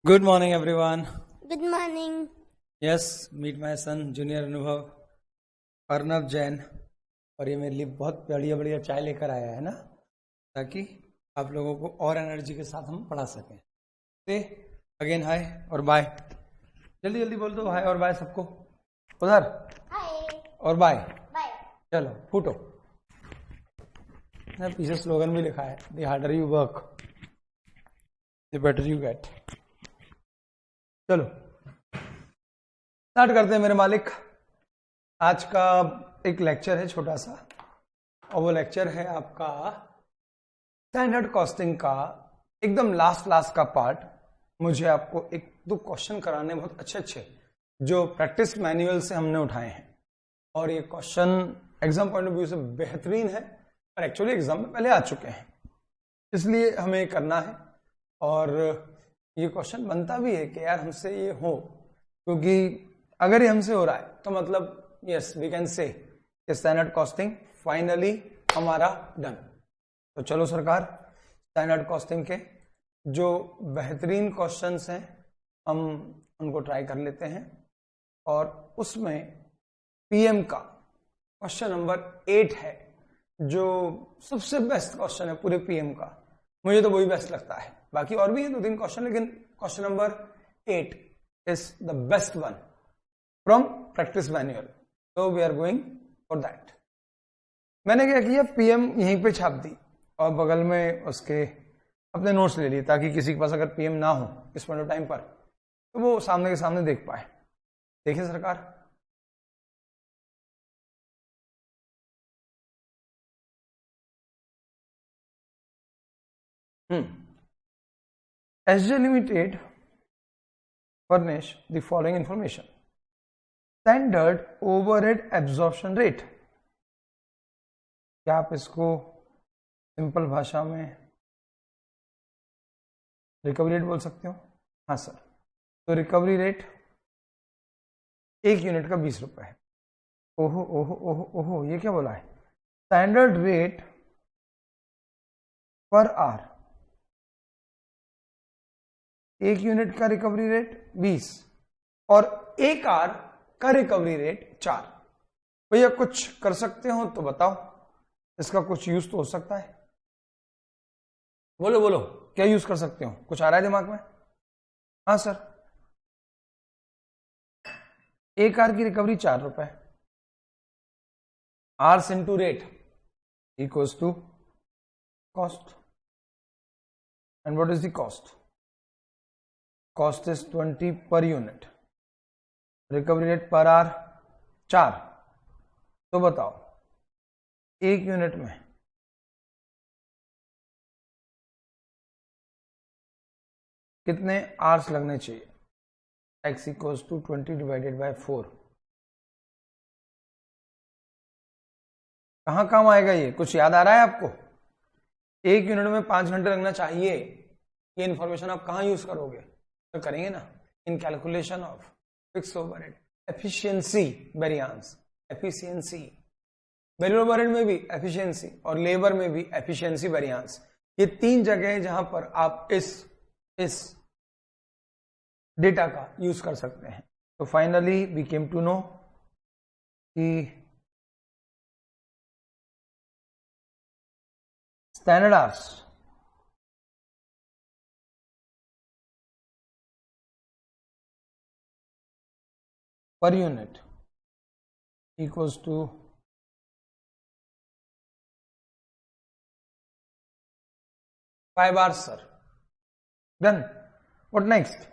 Good morning, everyone. Good morning. Yes, meet my son, junior अनुभव अर्नब जैन। और ये मेरे लिए बहुत बढ़िया बढ़िया चाय लेकर आया है ना, ताकि आप लोगों को और एनर्जी के साथ हम पढ़ा सकें। से अगेन हाय और बाय। जल्दी जल्दी बोल दो हाय और बाय सबको। उधर Hi. और बाय। Bye. चलो फूटो। पीछे स्लोगन भी लिखा है, the harder you work the better you get. चलो स्टार्ट करते हैं मेरे मालिक। आज का एक लेक्चर है छोटा सा, और वो लेक्चर है आपका स्टैंडर्ड कॉस्टिंग का एकदम लास्ट का पार्ट। मुझे आपको एक दो क्वेश्चन कराने बहुत अच्छे जो प्रैक्टिस मैनुअल से हमने उठाए हैं, और ये question exam point of view से बेहतरीन है और एक्चुअली एग्जाम में पहले आ चुके हैं, इसलिए हमें करना है। और ये क्वेश्चन बनता भी है कि यार हमसे ये हो, क्योंकि अगर ये हमसे हो रहा है तो मतलब yes we can say standard costing finally हमारा डन। तो चलो सरकार, स्टैंडर्ड कॉस्टिंग के जो बेहतरीन क्वेश्चंस हैं हम उनको ट्राई कर लेते हैं। और उसमें पीएम का क्वेश्चन नंबर 8 है, जो सबसे बेस्ट क्वेश्चन है पूरे पीएम का। मुझे तो वही बेस्ट लगता है, बाकी और भी है 2-3 क्वेश्चन, लेकिन question number 8 is the best one from practice manual, so we are going for that। मैंने क्या किया, पीएम यहीं पे छाप दी और बगल में उसके अपने नोट्स ले लिए, ताकि किसी के पास अगर पीएम ना हो इस पॉइंट ऑफ टाइम पर तो वो सामने के सामने देख पाए। देखिए सरकार, SJ Limited furnish the following information: standard overhead absorption rate. क्या आप इसको सिंपल भाषा में रिकवरी रेट बोल सकते हो? हाँ सर। तो रिकवरी रेट 1 यूनिट का 20 रुपए है। ओहो ओहो ओहो ओहो, ये क्या बोला है? Standard rate per hour, 1 unit का रिकवरी रेट 20 और 1 आवर का रिकवरी रेट 4। भैया कुछ कर सकते हो तो बताओ, इसका कुछ यूज तो हो सकता है। बोलो बोलो, क्या यूज कर सकते हो? कुछ आ रहा है दिमाग में? हाँ सर। 1 आवर की रिकवरी 4 रुपए, hours into rate equals to cost. And what is the cost? Cost is 20 per unit, recovery rate per hour 4। तो बताओ 1 यूनिट में कितने आवर्स लगने चाहिए? x equals to 20 divided by 4। कहां काम आएगा ये? कुछ याद आ रहा है आपको? 1 यूनिट में 5 घंटे लगना चाहिए, ये इंफॉर्मेशन आप कहां यूज करोगे? तो करेंगे ना इन calculation of fixed overhead efficiency variance. Efficiency variable overhead में भी एफिशिएंसी और लेबर में भी एफिशिएंसी वेरिएंस, ये 3 जगह है जहां पर आप इस डेटा का यूज कर सकते हैं। तो finally we came to know कि standard hours per unit equals to 5 hours sir. Done. What next?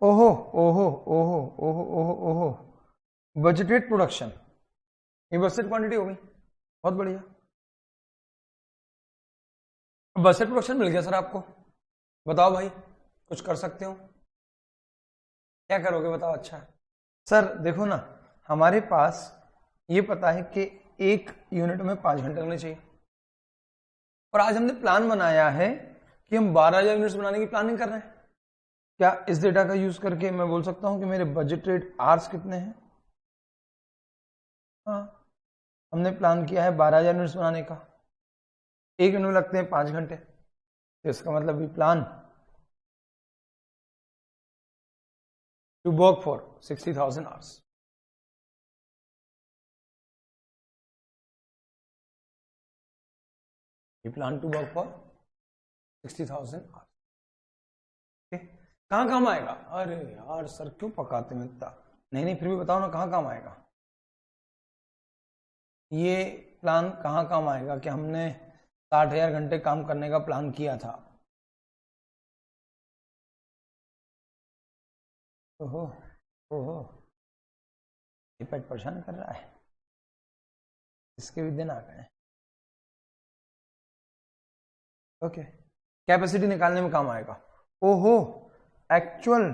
ओहो ओहो ओहो ओहो ओहो ओहो, बजटेड प्रोडक्शन, ये बजटेड क्वांटिटी हो गई। बहुत बढ़िया, बजटेड प्रोडक्शन मिल गया सर आपको। बताओ भाई, कुछ कर सकते हो? क्या करोगे बताओ? अच्छा सर देखो ना, हमारे पास ये पता है कि 1 यूनिट में 5 घंटे लगने चाहिए, और आज हमने प्लान बनाया है कि हम 12,000 यूनिट्स बनाने की प्लानिंग कर रहे हैं। क्या इस डेटा का यूज करके मैं बोल सकता हूं कि मेरे बजटेड आवर्स कितने हैं? हाँ, हमने प्लान किया है 12,000 यूनिट्स बनाने का, 1 यूनिट में लगते हैं 5 घंटे, तो इसका मतलब भी plan to work for 60,000 hours. We plan to work for 60,000 hours. Okay? कहाँ काम आएगा? अरे यार सर क्यों पकाते हैं इतना? नहीं फिर भी बताओ ना कहाँ काम आएगा? ये प्लान कहाँ काम आएगा कि हमने 60,000 घंटे काम करने का प्लान किया था. ओहो ओहो, ये पेट परेशान कर रहा है, इसके भी दिन आ गए. ओके, कैपेसिटी निकालने में काम आएगा. ओहो, actual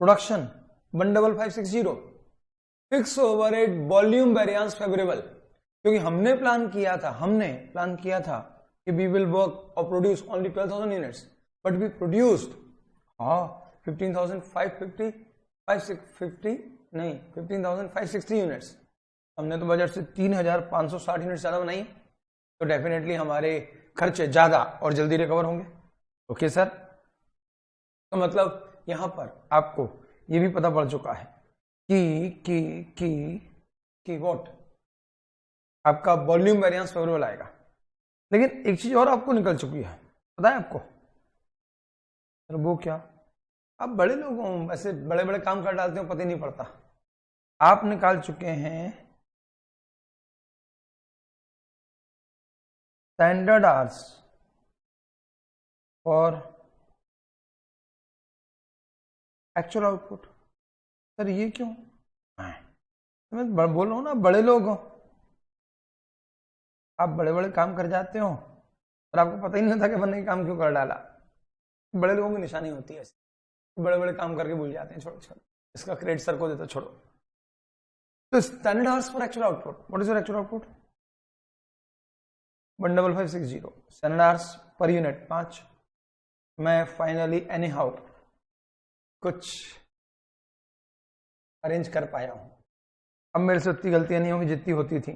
production 15560, fix overhead volume variance favourable. क्योंकि हमने प्लान किया था कि वी विल वर्क और produce only 12,000 units, but we produced 15,560 units. हमने तो बजट से 3,560 यूनिट्स ज्यादा बनाई, तो डेफिनेटली हमारे खर्चे ज्यादा और जल्दी रिकवर होंगे. ओके सर, तो मतलब यहां पर आपको ये भी पता पड़ चुका है कि व्हाट आपका वॉल्यूम वेरिएंस फेवरेबल आएगा. लेकिन एक चीज और आपको निकल चुकी है, पता है आपको? सर वो क्या? आप बड़े लोग हो, वैसे बड़े बड़े काम कर डालते हो, पता ही नहीं पड़ता. आप निकाल चुके हैं स्टैंडर्ड आवर्स और एक्चुअल आउटपुट. सर ये क्यों? मैं बोल रहा हूं ना, बड़े लोग हो आप, बड़े बड़े काम कर जाते हो और आपको पता ही नहीं था कि मैंने काम क्यों कर डाला. बड़े लोगों की निशानी होती है, बड़े बड़े काम करके भूल जाते हैं. छोड़ो, इसका क्रेडिट सर को देता, छोड़ो. तो standard hours for actual output, what is your actual output? 15560. Standard hours per unit 5. मैं फाइनली एनी हाउ कुछ अरेंज कर पाया हूं. अब मेरे से उतनी गलतियां नहीं होंगी जितनी होती थी,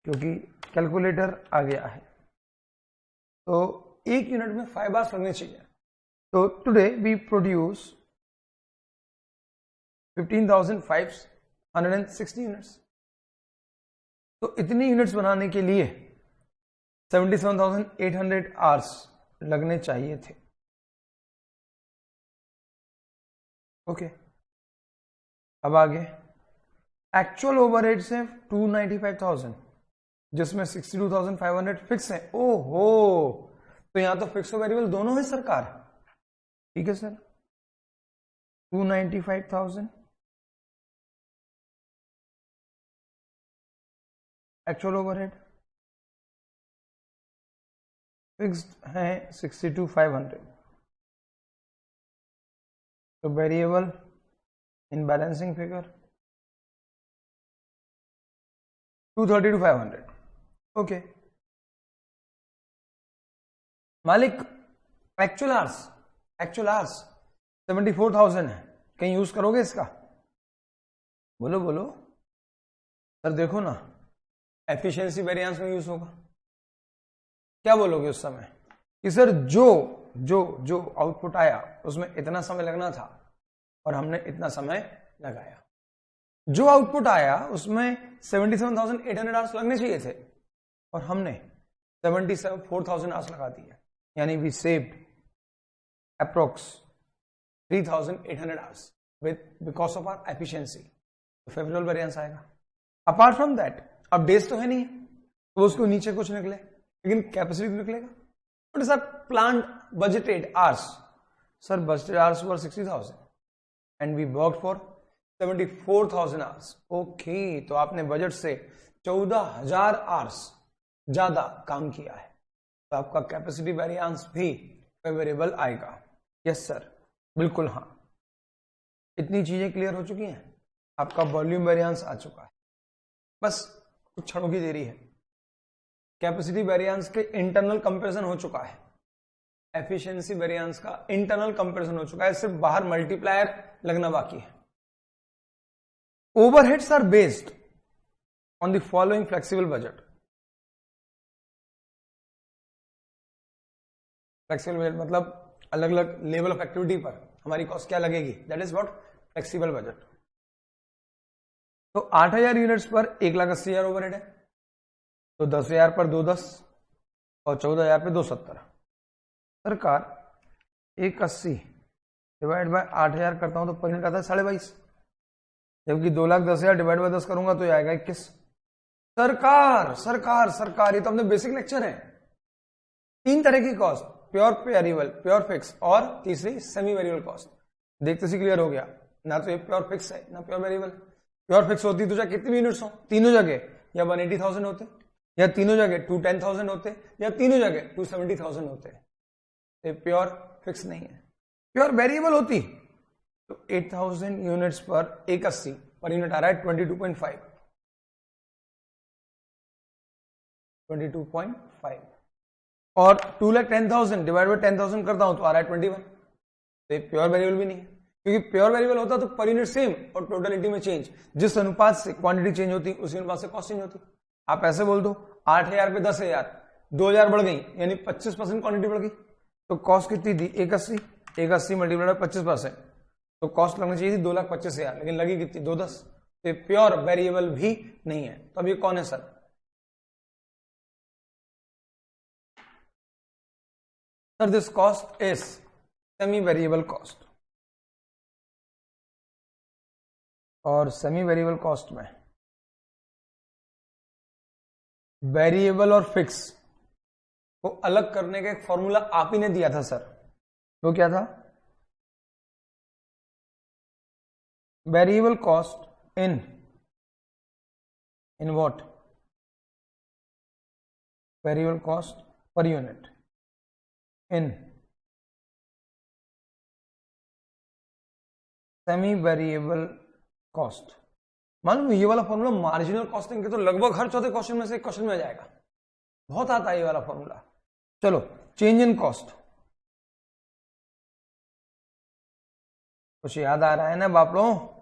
क्योंकि कैलकुलेटर आ गया है. तो एक यूनिट में 5 बार लगने चाहिए. तो टुडे वी प्रोड्यूस 15,560 यूनिट्स. तो इतनी यूनिट्स बनाने के लिए 77,800 आवर्स लगने चाहिए थे. ओके, अब आगे एक्चुअल ओवरहेड से 295,000, जिसमें 62,500 फिक्स है. ओहो, तो यहां तो फिक्स और वेरिएबल दोनों है सरकार. ठीक है सर, 295,000 एक्चुअल ओवरहेड, फिक्स्ड है 62,500. तो variable in balancing figure 232,500. Okay मालिक, एक्चुअल आवर्स 74,000 है. कहीं यूज करोगे इसका? बोलो बोलो सर. देखो ना, एफिशिएंसी वेरिएंस में यूज होगा. क्या बोलोगे उस समय कि सर जो आउटपुट आया उसमें इतना समय लगना था और हमने इतना समय लगाया. जो आउटपुट आया उसमें 77,800 आवर्स लगने चाहिए थे और हमने 74,000 आवर्स लगा दिए. यानी we saved approx 3,800 hours because of hour efficiency. तो फेवरेबल वेरिएंस आएगा. अपार्ट फ्रॉम दैट, अब डेज तो है नहीं, तो उसको नीचे कुछ निकले, लेकिन कैपेसिटी निकलेगा. But sir planned budgeted hours, sir budgeted hours were 60,000 and we worked for 74,000 hours. Okay, तो आपने बजट से 14,000 आवर्स ज्यादा काम किया है, तो आपका कैपेसिटी वेरिएंस भी फेवरेबल आएगा. यस सर, बिल्कुल हाँ. इतनी चीजें क्लियर हो चुकी हैं, आपका वॉल्यूम वेरिएंस आ चुका है, बस कुछ क्षणों की देरी है. कैपेसिटी वेरिएंस के इंटरनल कंपैरिजन हो चुका है, एफिशिएंसी वेरिएंस का इंटरनल कंपैरिजन हो चुका है, सिर्फ बाहर मल्टीप्लायर लगना बाकी है. Overheads are based on the following flexible budget. Flexible budget मतलब अलग अलग लेवल ऑफ एक्टिविटी पर हमारी कॉस्ट क्या लगेगी, that is what flexible budget. तो 8,000 यूनिट्स पर 1,80,000 ओवरहेड है, तो 10,000 पर 210 और 14,000 पे 270। सरकार 180 डिवाइड बाय 8,000 करता हूं तो पर यूनिट आता है 22.5, जबकि 2,10,000 डिवाइड बाय 10 करूंगा तो ये आएगा 21। सरकार सरकार सरकार, ये तो अपने बेसिक लेक्चर है। 3 तरह की cost, pure variable, pure fix और तीसरी सेमी वेरिएबल कॉस्ट। देखते से क्लियर हो गया, ना तो ये प्योर फिक्स है ना प्योर वेरिएबल। प्योर फिक्स होती तो चाहे कितनी भी यूनिट्स हो, तीनों जगह या 180,000 होते, या तीनों जगह 210,000 होते, या तीनों जगह 270,000 होते। ये प्योर फिक्स नहीं है। प्योर वेरिएबल होती तो 8,000 यूनिट्स पर 180 पर यूनिट आ रहा है 22.5 और 2,10,000 डिवाइड बाय 10,000 करता हूं तो आ रहा है 21। तो ये प्योर वेरिएबल भी नहीं है, क्योंकि प्योर वेरिएबल होता तो पर यूनिट सेम और टोटलिटी में चेंज। जिस अनुपात से क्वांटिटी चेंज होती उसी अनुपात से कॉस्ट चेंज होती। आप ऐसे बोल दो 8,000 पे 10,000, 2,000 बढ़ गई, यानी 25% क्वांटिटी बढ़ गई, तो कॉस्ट कितनी थी 180, 180 मल्टीप्लाइड बाय 25%, तो कॉस्ट लगनी चाहिए थी 2,25,000, लेकिन लगी कितनी 210। तो प्योर वेरिएबल भी नहीं है। तो अब ये कौन है sir? Sir this cost is semi variable cost. और सेमी वेरिएबल कॉस्ट में वेरिएबल और फिक्स को अलग करने का एक फॉर्मूला आप ही ने दिया था सर। वो क्या था? Variable cost in what? Variable cost per unit in semi variable cost. मालूम ये वाला फॉर्मूला मार्जिनल कॉस्टिंग के तो लगभग हर चौथे क्वेश्चन में से एक क्वेश्चन में आ जाएगा, बहुत आता है ये वाला फॉर्मूला। चलो चेंज इन कॉस्ट, कुछ याद आ रहा है ना बाप लोग?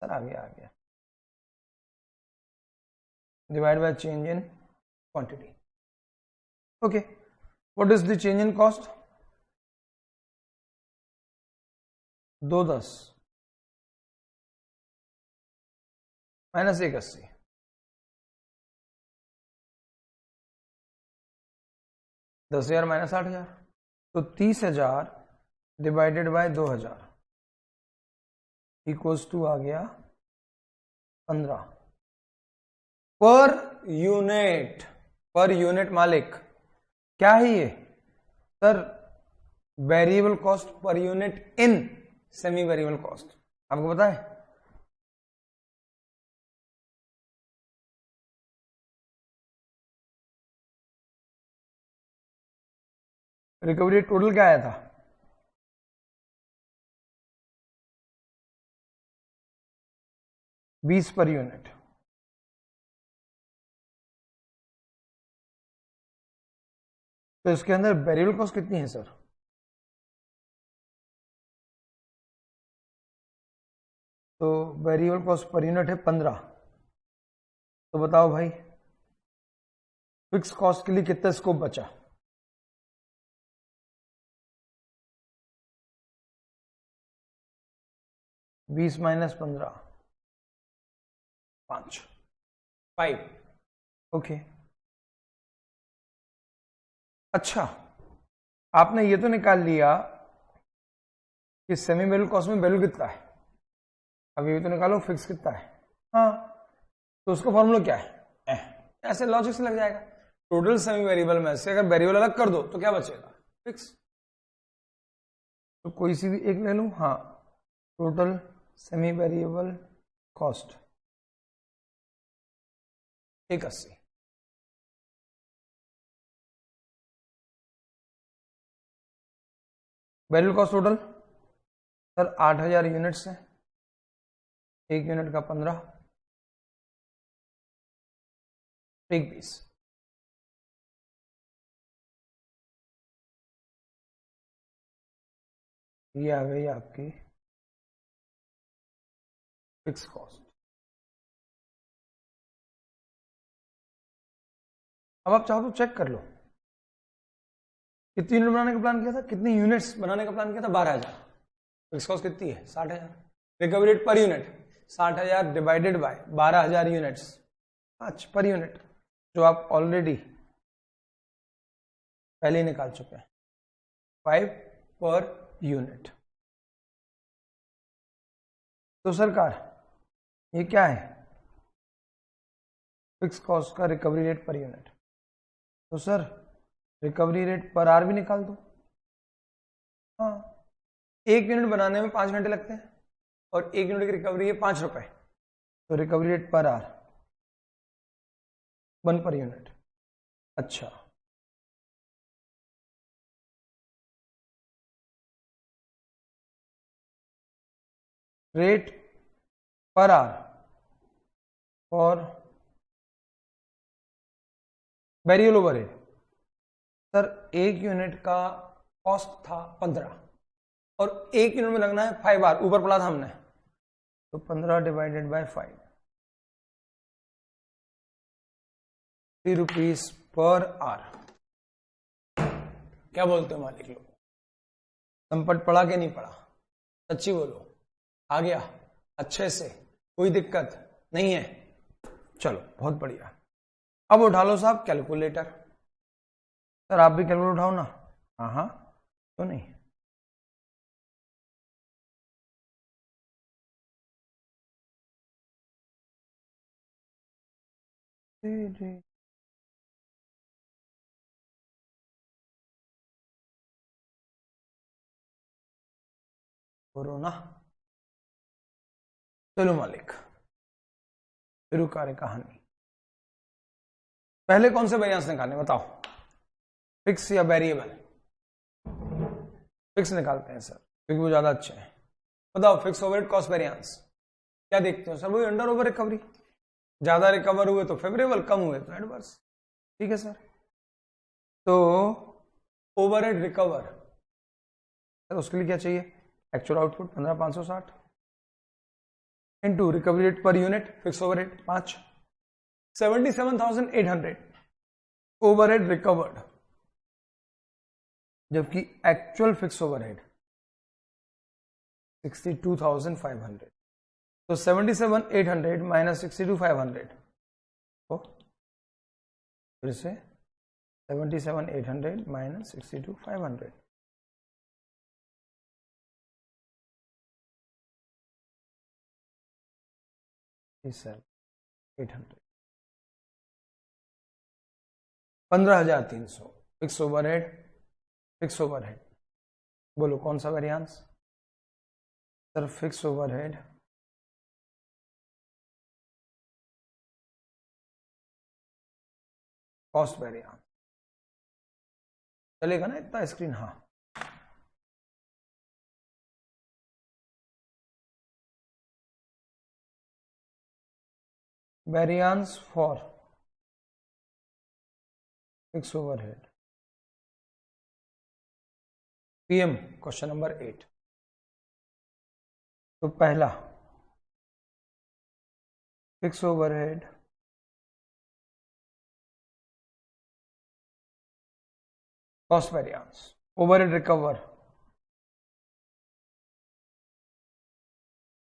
सर आ गया divide by change in quantity. Okay, what is the change in cost? 210 minus 180, 10,000 minus 8,000, तो 30,000 डिवाइडेड बाय 2,000 इक्वल्स टू आ गया 15 पर यूनिट। पर यूनिट मालिक क्या है ये sir? Variable cost per unit in semi variable cost. आपको पता है recovery total क्या आया था? 20 पर यूनिट। तो इसके अंदर वेरिएबल कॉस्ट कितनी है सर? तो वेरिएबल कॉस्ट पर यूनिट है 15। तो बताओ भाई फिक्स कॉस्ट के लिए कितना स्कोप बचा? बीस माइनस 15 5। ओके, अच्छा आपने ये तो निकाल लिया कि सेमी वेरिएबल कॉस्ट में वैल्यू कितना है। अब ये तो निकालो फिक्स कितना है। हाँ, तो उसका फॉर्मूला क्या है? ऐसे लॉजिक से लग जाएगा। टोटल सेमी वेरिएबल में से अगर वेरिएबल अलग कर दो तो क्या बचेगा? फिक्स। तो कोई सी भी एक ले लूं। हाँ, total semi variable cost 180। Variable cost total sir 8,000 units है, एक यूनिट का 15, एक 20। ये आ गई आपकी फिक्स कॉस्ट। अब आप चाहो तो चेक कर लो कितनी यूनिट बनाने का प्लान किया था, कितनी यूनिट्स बनाने का प्लान किया था? 12,000। फिक्स कॉस्ट कितनी है? 60,000। Recovery rate per unit 60,000 divided by 12,000 units 5 per unit, जो आप ऑलरेडी पहले ही निकाल चुके हैं, 5 पर यूनिट। तो सरकार ये क्या है, फिक्स कॉस्ट का रिकवरी रेट पर यूनिट। तो सर रिकवरी रेट पर आर भी निकाल दो। हाँ, 1 यूनिट बनाने में 5 घंटे लगते हैं और 1 यूनिट की रिकवरी है 5 रुपए, तो रिकवरी रेट पर आर 1 पर यूनिट। अच्छा, रेट पर आर और वेरिएबल ओवरहेड। सर 1 यूनिट का कॉस्ट था 15 और 1 यूनिट में लगना है 5 आर, ऊपर पढ़ा था हमने, तो 15 divided by 5, 3 rupees per hour. क्या बोलते हो मालिक लोग, संपट पढ़ा के नहीं पढ़ा, सच्ची बोलो, आ गया अच्छे से, कोई दिक्कत नहीं है? चलो बहुत बढ़िया। अब उठा लो साहब कैलकुलेटर। सर आप भी कैलकुलेटर उठाओ ना। हाँ हाँ, तो नहीं, जी कोरोना। चलो मालिक, शुरू करें कहानी। पहले कौन से वेरिएंस निकालने बताओ, फिक्स या वेरिएबल? फिक्स निकालते हैं सर, क्योंकि वो ज्यादा अच्छे हैं। बताओ फिक्स ओवरहेड कॉस्ट वेरिएंस क्या देखते हो सर? वही अंडर ओवर रिकवरी, ज्यादा रिकवर हुए तो फेवरेबल, कम हुए तो एडवर्स। ठीक है सर, तो ओवरहेड रिकवर, सर उसके लिए क्या चाहिए? Actual output 15,560 into recovery rate per unit, fix overhead 5, 77,800 overhead recovered, जबकि एक्चुअल फिक्स ओवरहेड 62,500। तो 77,800 माइनस 62,500, तो फिर से 77,800 minus 62,500, sir 800, 15,300 fix overhead. Fix overhead बोलो कौन सा variance? Sir fix overhead cost variance चलेगा ना इतना स्क्रीन? हाँ, variance for fix overhead PM, question number 8। तो पहला fix overhead cost variance, overhead recover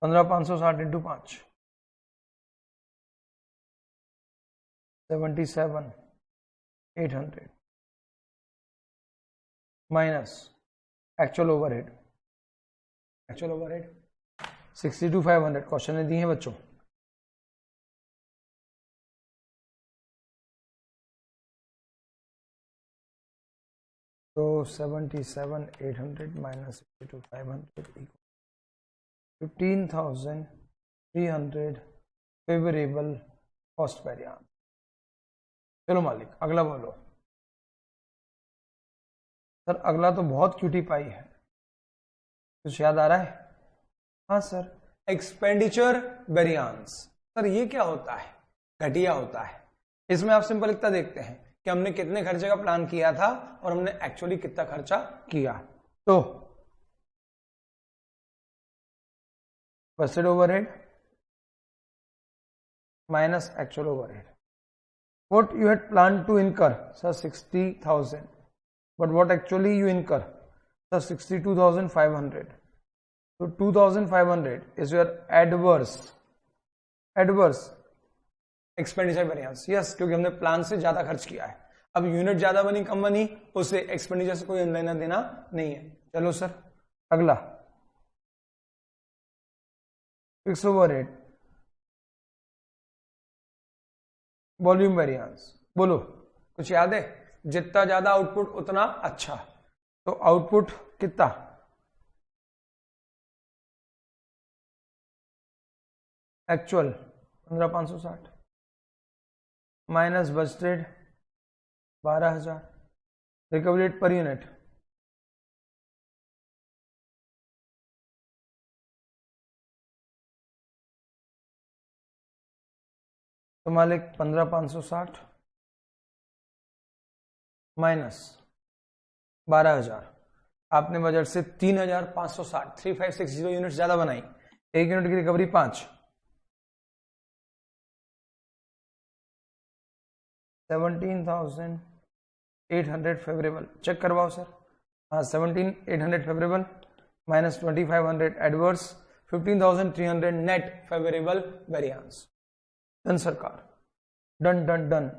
15,560 into 5, 77,800 minus actual overhead, 62,500 question ने दिए हैं बच्चों। तो 77,800 minus 62,500 equal 15,300 favourable cost variance. चलो मालिक अगला बोलो। सर अगला तो बहुत क्यूटी पाई है, कुछ याद आ रहा है? हाँ सर, एक्सपेंडिचर वेरिएंस। सर ये क्या होता है? घटिया होता है। इसमें आप सिंपल इतना देखते हैं कि हमने कितने खर्चे का प्लान किया था और हमने एक्चुअली कितना खर्चा किया। तो budgeted overhead minus actual overhead, what you had planned to incur, sir 60,000, but what actually you incur, sir 62,500, तो 2500 is your adverse expenditure variance. Yes, क्योंकि हमने प्लान से ज्यादा खर्च किया है। अब यूनिट ज्यादा बनी कम बनी, उससे एक्सपेंडिचर से कोई लेना देना नहीं है। चलो सर अगला, फिक्स ओवरहेड वॉल्यूम वेरिएंस। बोलो कुछ याद है? जितना ज्यादा आउटपुट उतना अच्छा। तो आउटपुट कितना? Actual 15560 minus budgeted 12000, recovery rate per unit तो मालिक 15560 माइनस 12000, आपने बजट से 3560 3560 यूनिट ज्यादा बनाई, एक यूनिट की रिकवरी 5, 17,800 फेवरेबल। चेक करवाओ सर। हाँ 17,800 favourable minus 2,500 adverse, 15,300 net favourable variance. Done सरकार, डन डन डन।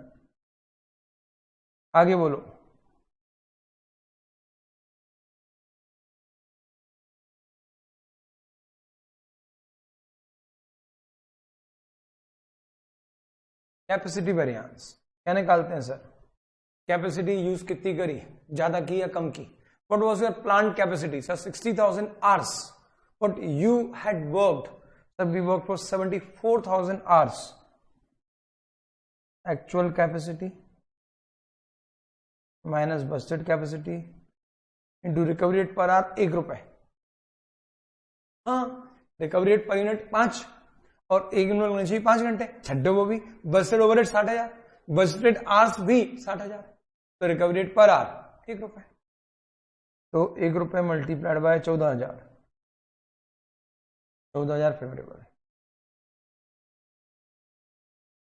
आगे बोलो। कैपेसिटी वेरिएंस क्या निकालते हैं सर? कैपेसिटी यूज कितनी करी, ज्यादा की या कम की? What was your plant capacity? Sir 60,000 hours. What you had worked? Sir we work for 74,000 hours. Actual capacity minus budgeted capacity into recovery rate per hour 1 रुपए। हाँ, रिकवरी रेट पर यूनिट 5 और 1 यूनिट लगने चाहिए 5 घंटे, छड्डे वो भी। Budgeted overhead 60,000, budgeted hours भी 60,000, तो रिकवरी रेट पर आवर 1 रुपए। तो 1 रुपए मल्टीप्लाइड बाय 14,000, 14,000 फेवरेबल।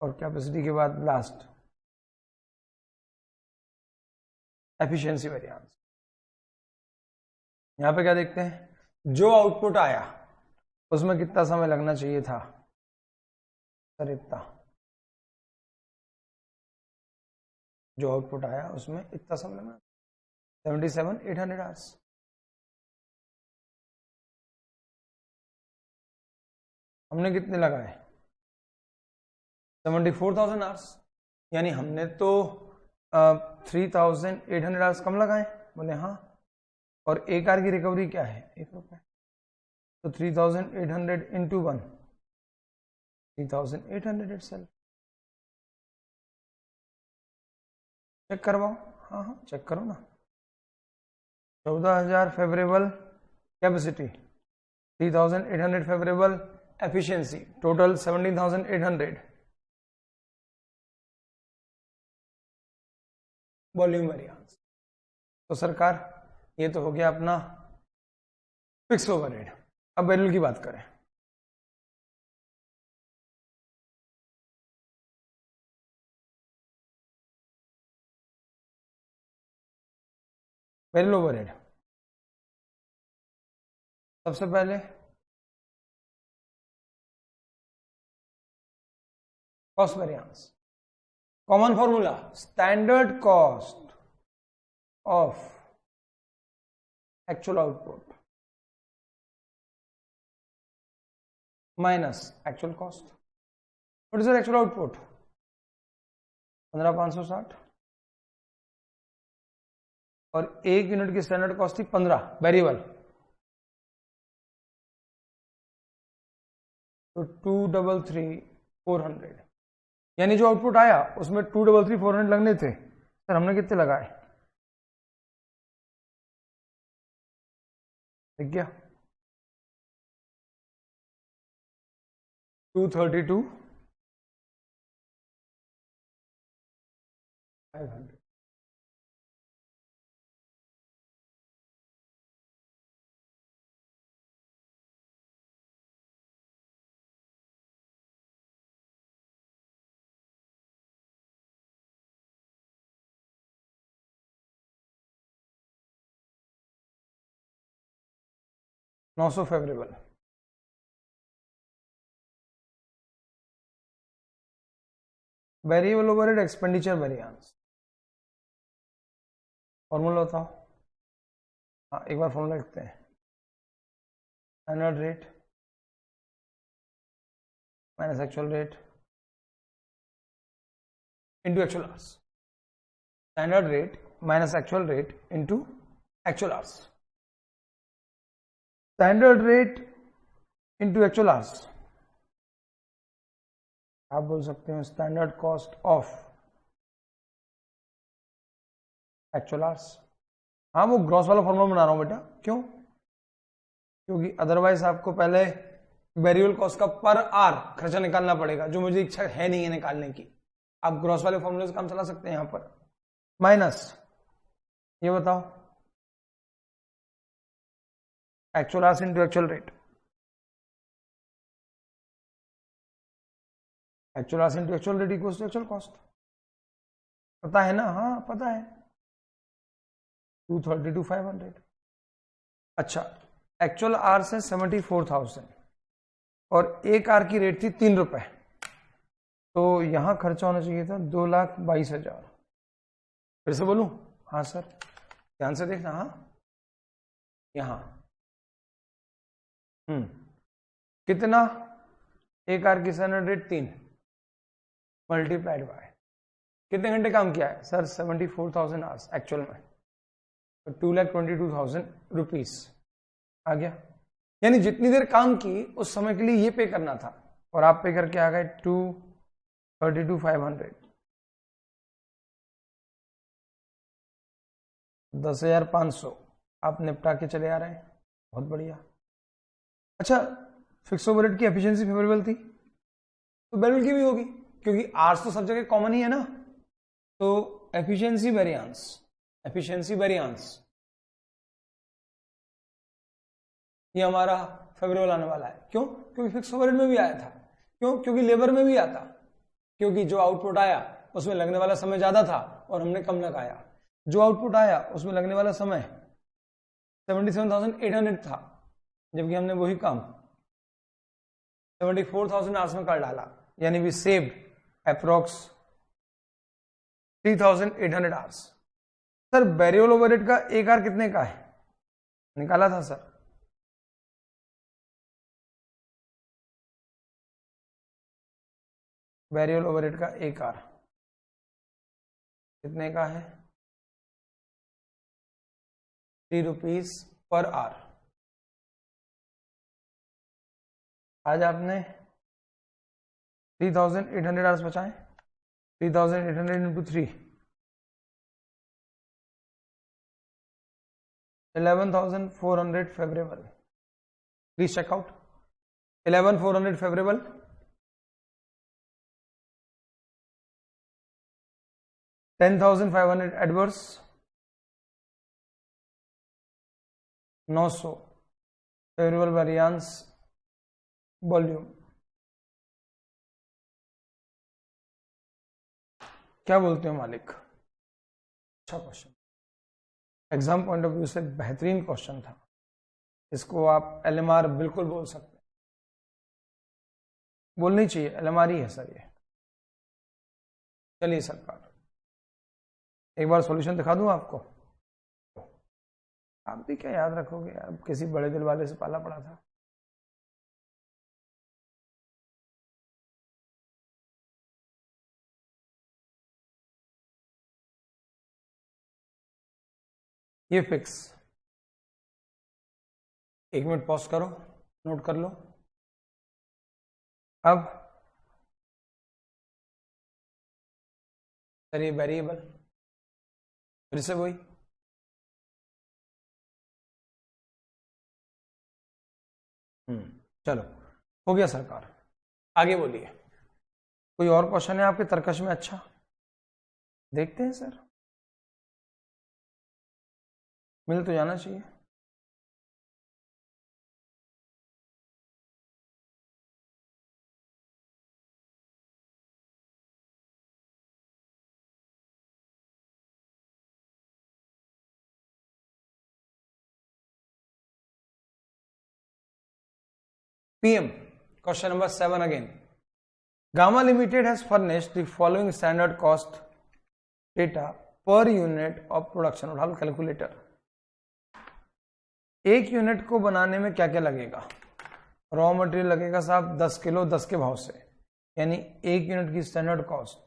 और कैपेसिटी के बाद लास्ट एफिशिएंसी वेरिएंस। यहां पे क्या देखते हैं? जो आउटपुट आया उसमें कितना समय लगना चाहिए था? सर इतना, जो आउटपुट आया उसमें इतना समय लगना 77,800 आवर्स। हमने कितने लगाए? 74,000 आवर्स, यानी हमने तो 3,800 आवर्स कम लगाए। बोले हाँ, और एक आर की रिकवरी क्या है? 1 रुपए। तो 3,800 इंटू 1, 3,800 इटसेल्फ। चेक करवाओ। हाँ हाँ चेक करो ना। 14,000 favourable capacity, 3,800 favourable efficiency, total 17,800 volume variance. तो सरकार ये तो हो गया अपना फिक्स ओवरहेड। अब वेरिएबल की बात करें। वेरिएबल ओवरहेड सबसे पहले cost variance, common formula standard cost of actual output minus actual cost. What is your actual output? 15,560 और 1 यूनिट की स्टैंडर्ड कॉस्ट थी 15 वेरिएबल, तो 233,400, यानी जो आउटपुट आया उसमें 233,400 लगने थे। सर हमने कितने लगाए? ठीक गया 232,500। 900 favourable. Variable overhead expenditure variance, formula बताओ। हाँ एक बार फॉर्मूला लिखते हैं। Standard rate minus actual rate into actual hours. Standard rate minus actual rate into actual hours. Standard rate into actual hours, आप बोल सकते हो standard cost of actual hours. हाँ वो ग्रॉस वाला फॉर्मूला बना रहा हूं बेटा, क्यों? क्योंकि अदरवाइज आपको पहले वेरिएबल कॉस्ट का पर आर खर्चा निकालना पड़ेगा, जो मुझे इच्छा है नहीं है निकालने की। आप ग्रॉस वाले फॉर्मूले से काम चला सकते हैं यहां पर। माइनस ये बताओ actual hours into actual rate. Actual hours into actual rate equals to actual cost. पता है ना? हाँ पता है, 230 to 500। अच्छा, एक्चुअल आवर्स है 74,000 और एक आर की रेट थी 3 रुपए, तो यहां खर्चा होना चाहिए था 2,22,000। फिर से बोलूं? हाँ सर, ध्यान से देखना। हाँ यहां कितना? एक आर की स्टैंडर्ड रेट 3 मल्टीप्लाइड बाय कितने घंटे काम किया है सर? 74,000 आवर्स एक्चुअल में, तो 2,22,000 रुपीज आ गया। यानी जितनी देर काम की उस समय के लिए ये पे करना था, और आप पे करके आ गए 232,500। 10,500 आप निपटा के चले आ रहे हैं, बहुत बढ़िया। अच्छा, फिक्स ओवरहेड की एफिशिएंसी फेवरेबल थी, तो बेरवेल की भी होगी, क्योंकि आर्स तो सब जगह कॉमन ही है ना। तो एफिशिएंसी वेरिएंस ये हमारा फेवरेबल आने वाला है। क्यों? क्योंकि फिक्स ओवरहेड में भी आया था। क्यों? क्योंकि लेबर में भी आता, क्योंकि जो आउटपुट आया उसमें लगने वाला समय ज्यादा था और हमने कम लगाया। जो आउटपुट आया उसमें लगने वाला समय 77,800 था, जबकि हमने वही काम 74,000 आवर्स में कर डाला, यानी we saved approx 3,800 hours. Sir variable overhead का एक आर कितने का है? निकाला था सर। वेरिएबल ओवरहेड का एक आर कितने का है? 3 रुपीज पर आवर। आज आपने 3,800 आवर्स बचाए। 3,800 into 3 11,400 favourable. Please check out 11,400 favourable, 10,500 adverse, 900 favourable variance volume. क्या बोलते हो मालिक? अच्छा question, exam point of view से बेहतरीन क्वेश्चन था। इसको आप एलएमआर बिल्कुल बोल सकते हैं, बोलनी चाहिए, एलएमआर ही है सर ये। चलिए सरकार, एक बार सॉल्यूशन दिखा दूं आपको। आप भी क्या याद रखोगे यार, किसी बड़े दिल वाले से पाला पड़ा था। ये फिक्स, 1 मिनट पॉज करो, नोट कर लो। अब चलिए वेरिएबल, फिर से वही, चलो हो गया सरकार, आगे बोलिए। कोई और क्वेश्चन है आपके तर्कश में? अच्छा देखते हैं सर, मिल तो जाना चाहिए। PM, question number 7 again. Gamma Limited has furnished the following standard cost data per unit of production. उठा लो कैलकुलेटर. एक यूनिट को बनाने में क्या क्या लगेगा? रॉ मटेरियल लगेगा साहब 10 किलो 10 के भाव से, यानी एक यूनिट की स्टैंडर्ड कॉस्ट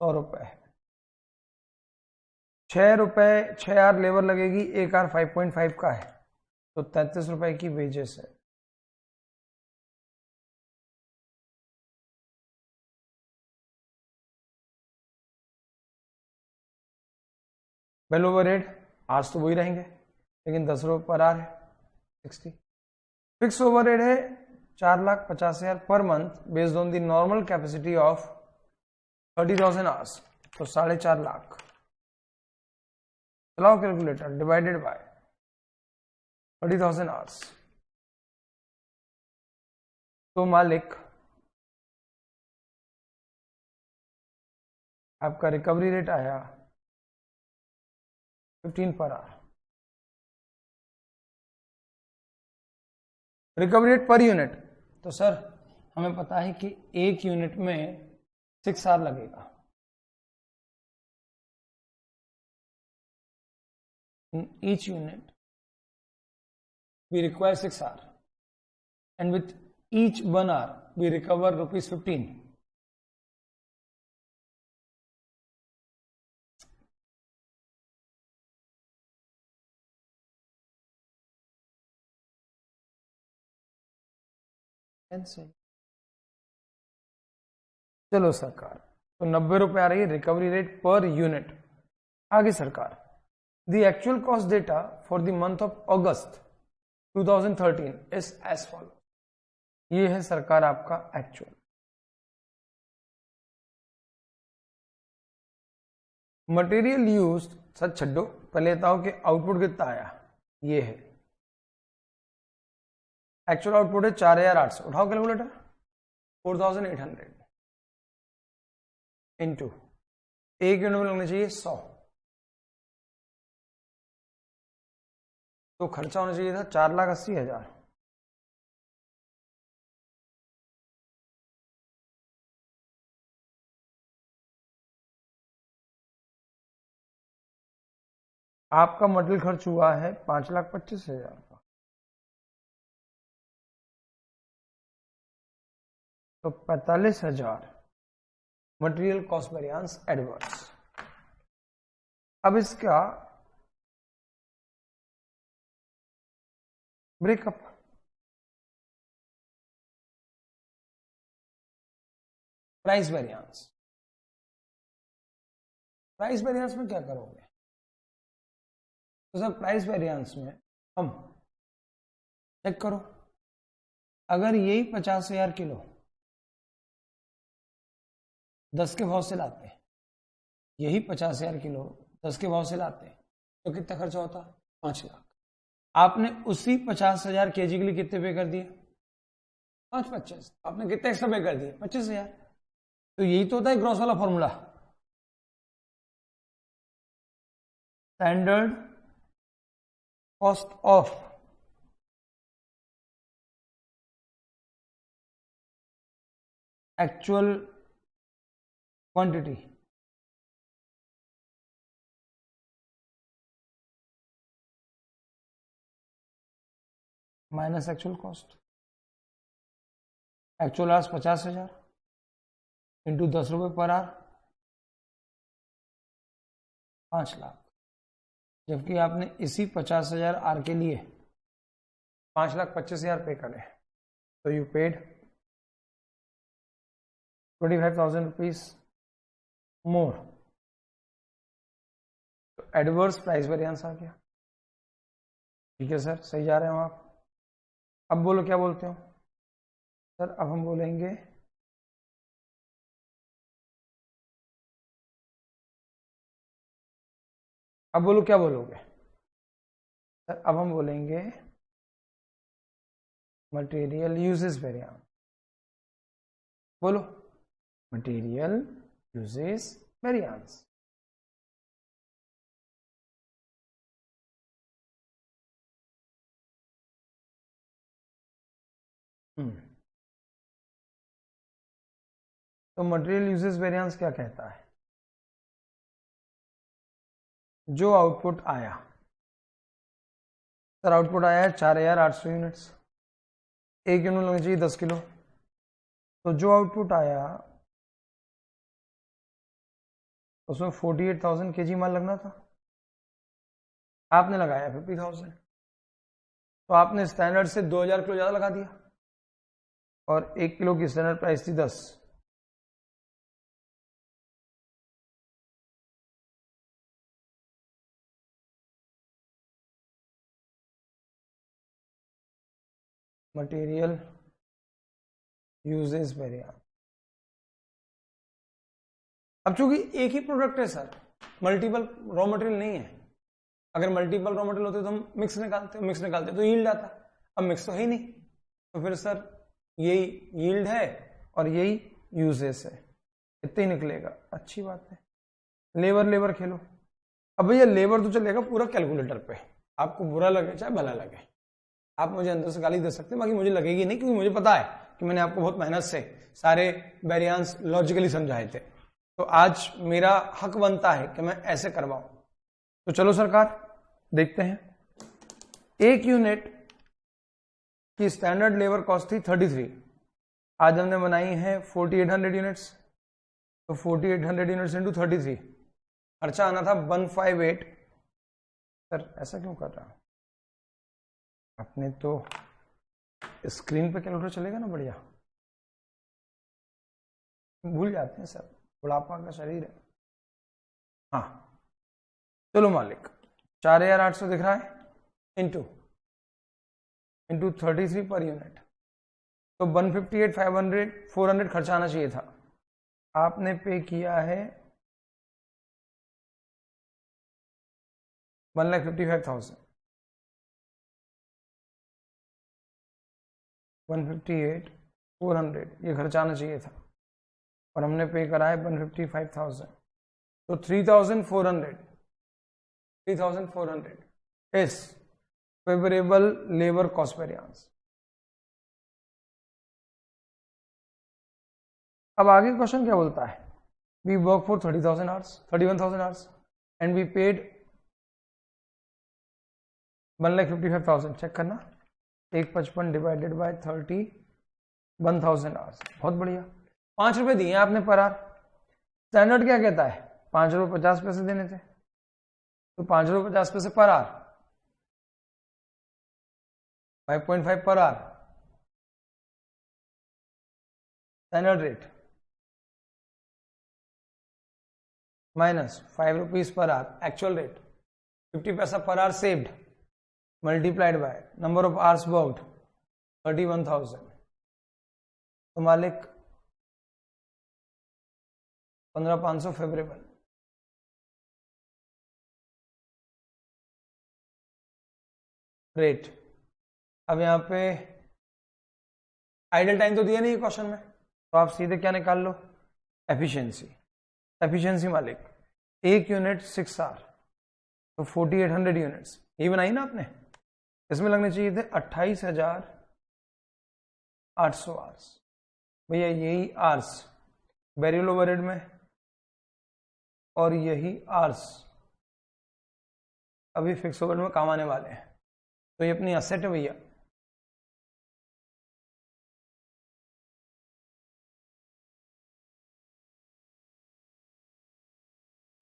100 रुपए है. 6 रुपए 6 आर लेबर लगेगी, एक आर 5.5 का है, तो 33 रुपए की वेजेस है. वेल ओवरहेड आज तो वही रहेंगे, लेकिन 10 रुपये पर आर है 60. फिक्स ओवरहेड है 4,50,000 per month based on the normal capacity of 30,000 hours, तो 4.5 लाख. चलाओ कैलकुलेटर, डिवाइडेड बाय 30,000 आवर्स, तो मालिक आपका रिकवरी रेट आया 15 per hour. Recovery rate per unit, तो सर हमें पता है कि एक यूनिट में 6 आवर लगेगा. In each unit we require 6 hours, and with each 1 hour we recover rupees 15. चलो सरकार, तो 90 रुपए आ रही है रिकवरी रेट पर यूनिट. आगे सरकार, the actual cost data for the month of August 2013 is as follow. ये है सरकार आपका एक्चुअल. मटेरियल यूज्ड, सच छड्डो, पहले बताओ कि आउटपुट कितना आया. ये है एक्चुअल आउटपुट है 4,800. उठाओ कैलकुलेटर, 4,800 इंटू एक यूनिट में लगना चाहिए 100, तो खर्चा होना चाहिए था 4,80,000. आपका मटेरियल खर्च हुआ है 5,25,000 का, तो 45,000 मटेरियल कॉस्ट वेरिएंस एडवर्स. अब इसका breakup, price variance. Price variance में क्या करोगे? तो सर प्राइस वेरिएंस में हम चेक करो, अगर यही 50,000 किलो 10 के भाव से लाते हैं, यही 50,000 किलो 10 के भाव से लाते हैं, तो कितना खर्चा होता? 5 लाख. आपने उसी 50,000 केजी के लिए कितने पे कर दिए? 5,25. आपने कितने एक्स्ट्रा पे कर दिए? 25,000. तो यही तो होता है ग्रॉस वाला formula. Standard cost of actual quantity minus actual cost. Actual hours 50,000 into 10 रुपये पर आवर, 5 लाख. जबकि आपने इसी 50,000 आर के लिए 5,25,000 पे करे, तो यू पेड 25,000 रुपीज मोर. तो एडवर्स प्राइस वेरिएंस आ गया. ठीक है सर, सही जा रहे हो आप. अब बोलो क्या बोलते हो सर? अब हम बोलेंगे अब बोलो क्या बोलोगे सर? अब हम बोलेंगे मटेरियल यूजेस वेरिएंस. बोलो मटेरियल यूजेस वेरिएंस. तो मटेरियल यूजेस वेरिएंस क्या कहता है? जो आउटपुट आया, सर आउटपुट आया है 4800 यूनिट्स, एक यूनिट लगनी चाहिए 10 किलो, तो जो आउटपुट आया उसमें 48,000 kg माल लगना था, आपने लगाया 50,000, तो आपने स्टैंडर्ड से 2000 किलो ज़्यादा लगा दिया, और 1 किलो की स्टैंडर्ड प्राइस थी 10। Material usages variance. अब चूंकि एक ही प्रोडक्ट है सर, मल्टीपल रॉ मटेरियल नहीं है, अगर मल्टीपल रॉ मटेरियल होते तो हम मिक्स निकालते तो यील्ड आता, अब मिक्स तो है ही नहीं, तो फिर सर यही यील्ड है और यही यूजेस है, इतने ही निकलेगा। अच्छी बात है। लेबर खेलो। अब भैया लेबर तो चलेगा पूरा कैलकुलेटर पे, आपको बुरा लगे चाहे भला लगे, आप मुझे अंदर से गाली दे सकते हैं, बाकी मुझे लगेगी नहीं, क्योंकि मुझे पता है कि मैंने आपको बहुत मेहनत से सारे वेरिएंस लॉजिकली समझाए थे। तो आज मेरा हक बनता है कि मैं ऐसे करवाऊं। तो चलो सरकार देखते हैं। एक यूनिट की स्टैंडर्ड लेबर कॉस्ट थी 33, आज हमने बनाई है 4800 यूनिट्स, तो 4800 यूनिट्स इंटू 33, खर्चा आना था 158। सर ऐसा क्यों कर रहा हूं? अपने तो स्क्रीन पे कैलकुलेटर चलेगा ना बढ़िया, भूल जाते हैं सर, बुढ़ापा का शरीर है। हाँ चलो मालिक, 4800 दिख रहा है इंटू 33 पर यूनिट, तो 158 500 400 खर्चा आना चाहिए था, आपने पे किया है 1,55,000। 158 400 ये खर्चा आना चाहिए था, और हमने पे करा है 155,000, तो 3,400 is favourable labour cost variance. अब आगे क्वेश्चन क्या बोलता है? We work for 31,000 hours and we paid 1,55,000। Check करना, 155 डिवाइडेड बाय 31,000 आवर्स, बहुत बढ़िया। 5 रुपए दिए आपने पर आवर, स्टैंडर्ड क्या कहता है? 5 रुपए 50 पैसे देने थे, तो 5 रुपए 50 पैसे per hour, 5.5 per hour standard rate, minus 5 rupees per hour actual rate, 50 पैसा per hour saved, multiplied by number of hours worked 31,000, तो मालिक 15,500 फेवरेबल। रेट, अब यहां पे आइडल टाइम तो दिया नहीं क्वेश्चन में, तो आप सीधे क्या निकाल लो? एफिशिएंसी मालिक, एक यूनिट 6 आवर, तो 4800 यूनिट्स ये बनाई ना आपने, इसमें लगने चाहिए थे 28,800 आवर्स। भैया यही आवर्स वेरिएबल ओवरहेड में, और यही आवर्स अभी फिक्स ओवरहेड में काम आने वाले हैं, तो ये अपनी असेट है भैया।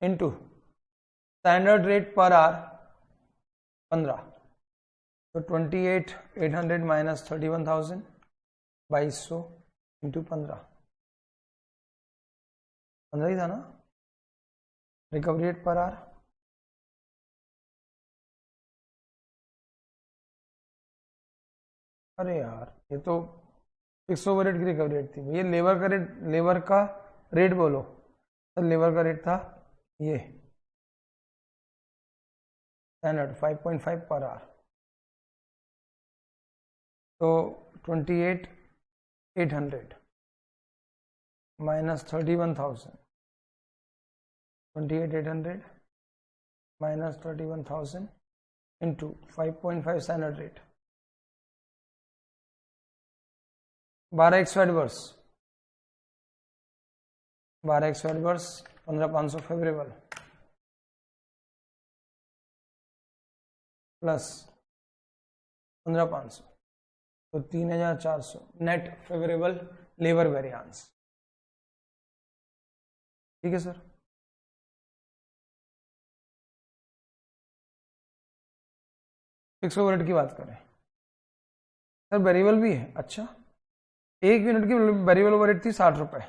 Into standard rate per our 15, तो 28,800 माइनस 31,000 2200 इंटू 15 ही था ना रिकवरी रेट पर आवर। अरे यार ये तो फिक्स ओवरहेड की रिकवरी रेट थी, ये लेबर का रेट, लेबर का रेट बोलो तो लेबर का रेट था ये स्टैंडर्ड 5.5 पर आवर, तो 28,800 minus 31,000, 28,800 minus 31,000 into 5.5 standard rate, 12x adverse, 12x adverse, 15,500 favourable plus 15,500 तो 3,400 नेट फेवरेबल लेबर वेरिएंस। ठीक है सर। फिक्स ओवरहेड की बात करें सर, वेरिएबल भी है। अच्छा, 1 यूनिट की वेरिएबल ओवरहेड थी 60 रुपए।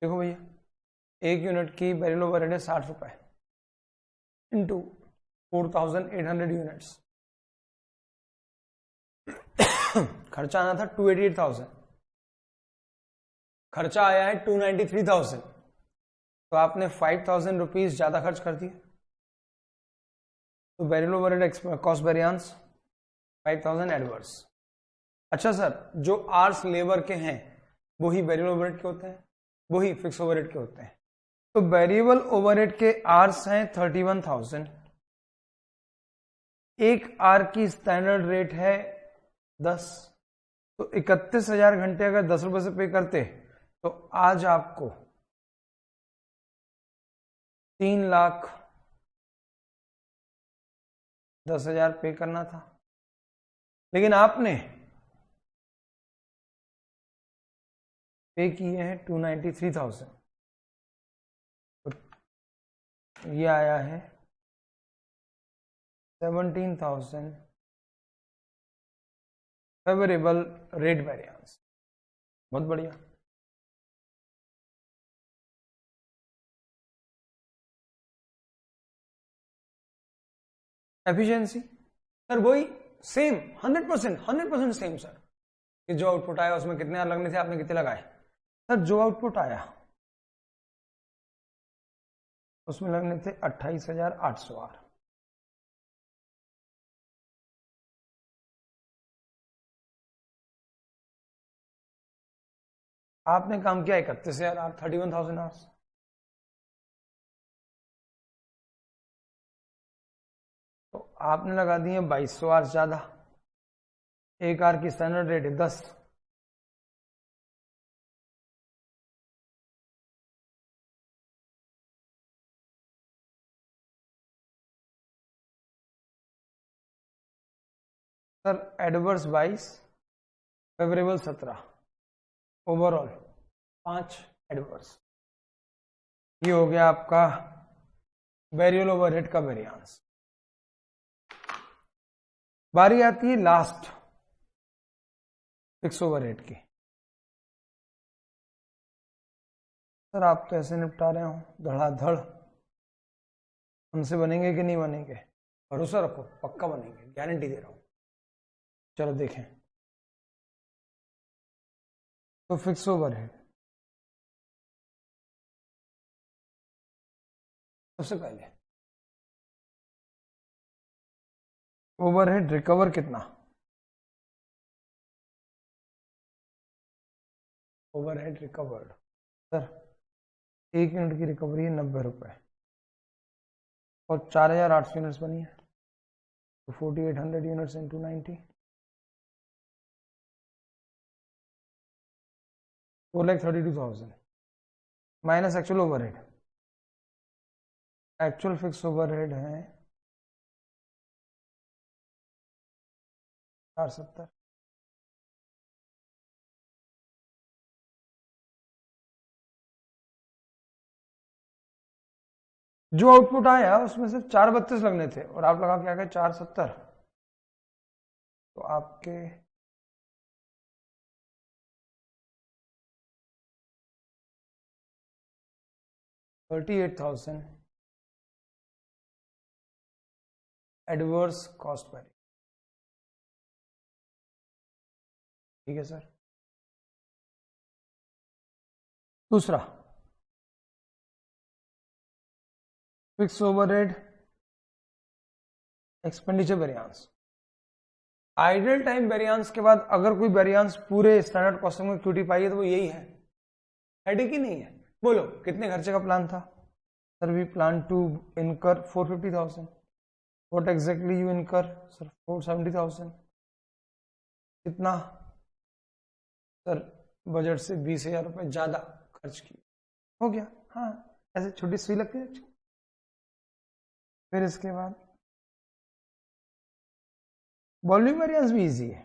देखो भैया, 1 यूनिट की वेरिएबल ओवरहेड है 60 रुपए इंटू 4,800 यूनिट्स। खर्चा आना था 288,000, खर्चा आया है 293,000, तो आपने 5,000 रुपीज ज्यादा खर्च कर दिए, तो variable overhead cost variance 5,000 adverse. अच्छा सर, जो आर्स लेबर के हैं वो ही वेरिएबल ओवरहेड के होते हैं, वो ही फिक्स ओवरहेड के होते हैं। तो वेरिएबल ओवरहेड के आर्स हैं 31,000, एक आर की स्टैंडर्ड रेट है 10, तो 31,000 घंटे अगर 10 रुपए से पे करते तो आज आपको 3,10,000 पे करना था, लेकिन आपने पे किए हैं 293,000, तो ये आया है 17,000 फेवरेबल रेट वेरिएंस। बहुत बढ़िया। एफिशिएंसी सर वही सेम 100% सेम सर, कि जो आउटपुट आया उसमें कितने आर लगने थे, आपने कितने लगाए सर? जो आउटपुट आया उसमें लगने थे 28,800 आर। आपने काम किया 31,000 आर, 31,000 आवर्स। तो आपने लगा दिए 2,200 आवर्स ज्यादा, एक आर की स्टैंडर्ड रेट है 10, sir adverse 22, favourable 17, overall 5 adverse. ये हो गया आपका वेरिएबल ओवरहेड का वेरिएंस। बारी आती है लास्ट फिक्स ओवरहेड की। सर आप तो ऐसे निपटा रहे हो धड़ाधड़, हमसे बनेंगे कि नहीं बनेंगे? भरोसा रखो, पक्का बनेंगे, गारंटी दे रहा हूं। चलो देखें। तो फिक्स ओवरहेड सबसे पहले ओवरहेड रिकवर कितना? ओवरहेड रिकवर्ड सर 1 यूनिट की रिकवरी है 90 रुपए और 4,800 यूनिट्स बनी है, तो 4,800 units into 90, 4,32,000 minus actual overhead. Actual fix overhead है 470, जो आउटपुट आया उसमें सिर्फ 432 लगने थे और आप लगा के आ गए 470, तो आपके $38,000 एडवर्स कॉस्ट वेरी। ठीक है सर। दूसरा fix overhead expenditure variance. Idle time variance के बाद अगर कोई वेरिएंस पूरे स्टैंडर्ड कॉस्टिंग में क्यूटी पाई है तो वो यही है कि नहीं है? बोलो कितने खर्चे का प्लान था? Sir we plan to incur 450,000। What exactly you incur? Sir 470,000। कितना सर बजट से 20,000 रुपये ज़्यादा खर्च किए, हो गया। हाँ, ऐसे छोटी सुई लगती है। फिर इसके बाद वॉल्यूम वेरिएंस भी इजी है,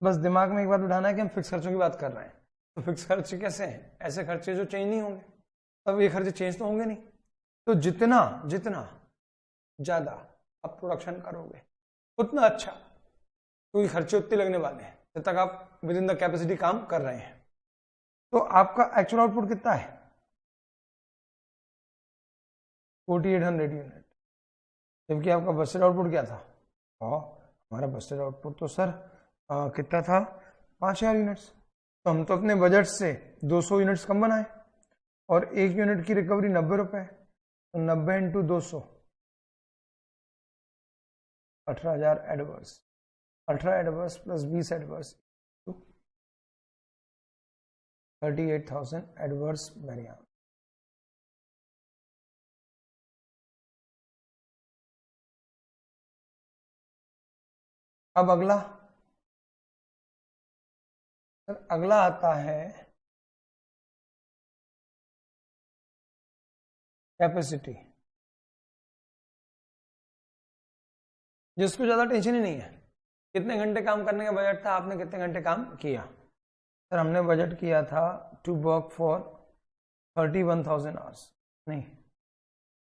बस दिमाग में एक बात बिठाना है कि हम फिक्स खर्चों की बात कर रहे हैं। तो फिक्स खर्चे कैसे हैं? ऐसे खर्चे जो चेंज नहीं होंगे, तब ये खर्चे चेंज तो होंगे नहीं। तो जितना जितना ज़्यादा आप प्रोडक्शन करोगे उतना अच्छा, क्योंकि खर्चे उतने लगने वाले हैं जब तक आप विद इन द कैपेसिटी काम कर रहे हैं। तो आपका एक्चुअल आउटपुट कितना है? 4800 यूनिट, जबकि आपका बजटेड आउटपुट क्या था? हमारा बजटेड आउटपुट तो सर कितना था? 5,000 यूनिट्स। तो हम तो अपने बजट से 200 यूनिट्स कम बनाए, और 1 यूनिट की रिकवरी 90 रुपए, तो 90 into 200, 18,000 adverse, 18 adverse plus 20 adverse, 38,000 adverse variance. अब अगला सर, अगला आता है कैपेसिटी, जिसको ज्यादा टेंशन ही नहीं है। कितने घंटे काम करने का बजट था, आपने कितने घंटे काम किया? सर हमने बजट किया था टू वर्क फॉर 31,000 आवर्स, नहीं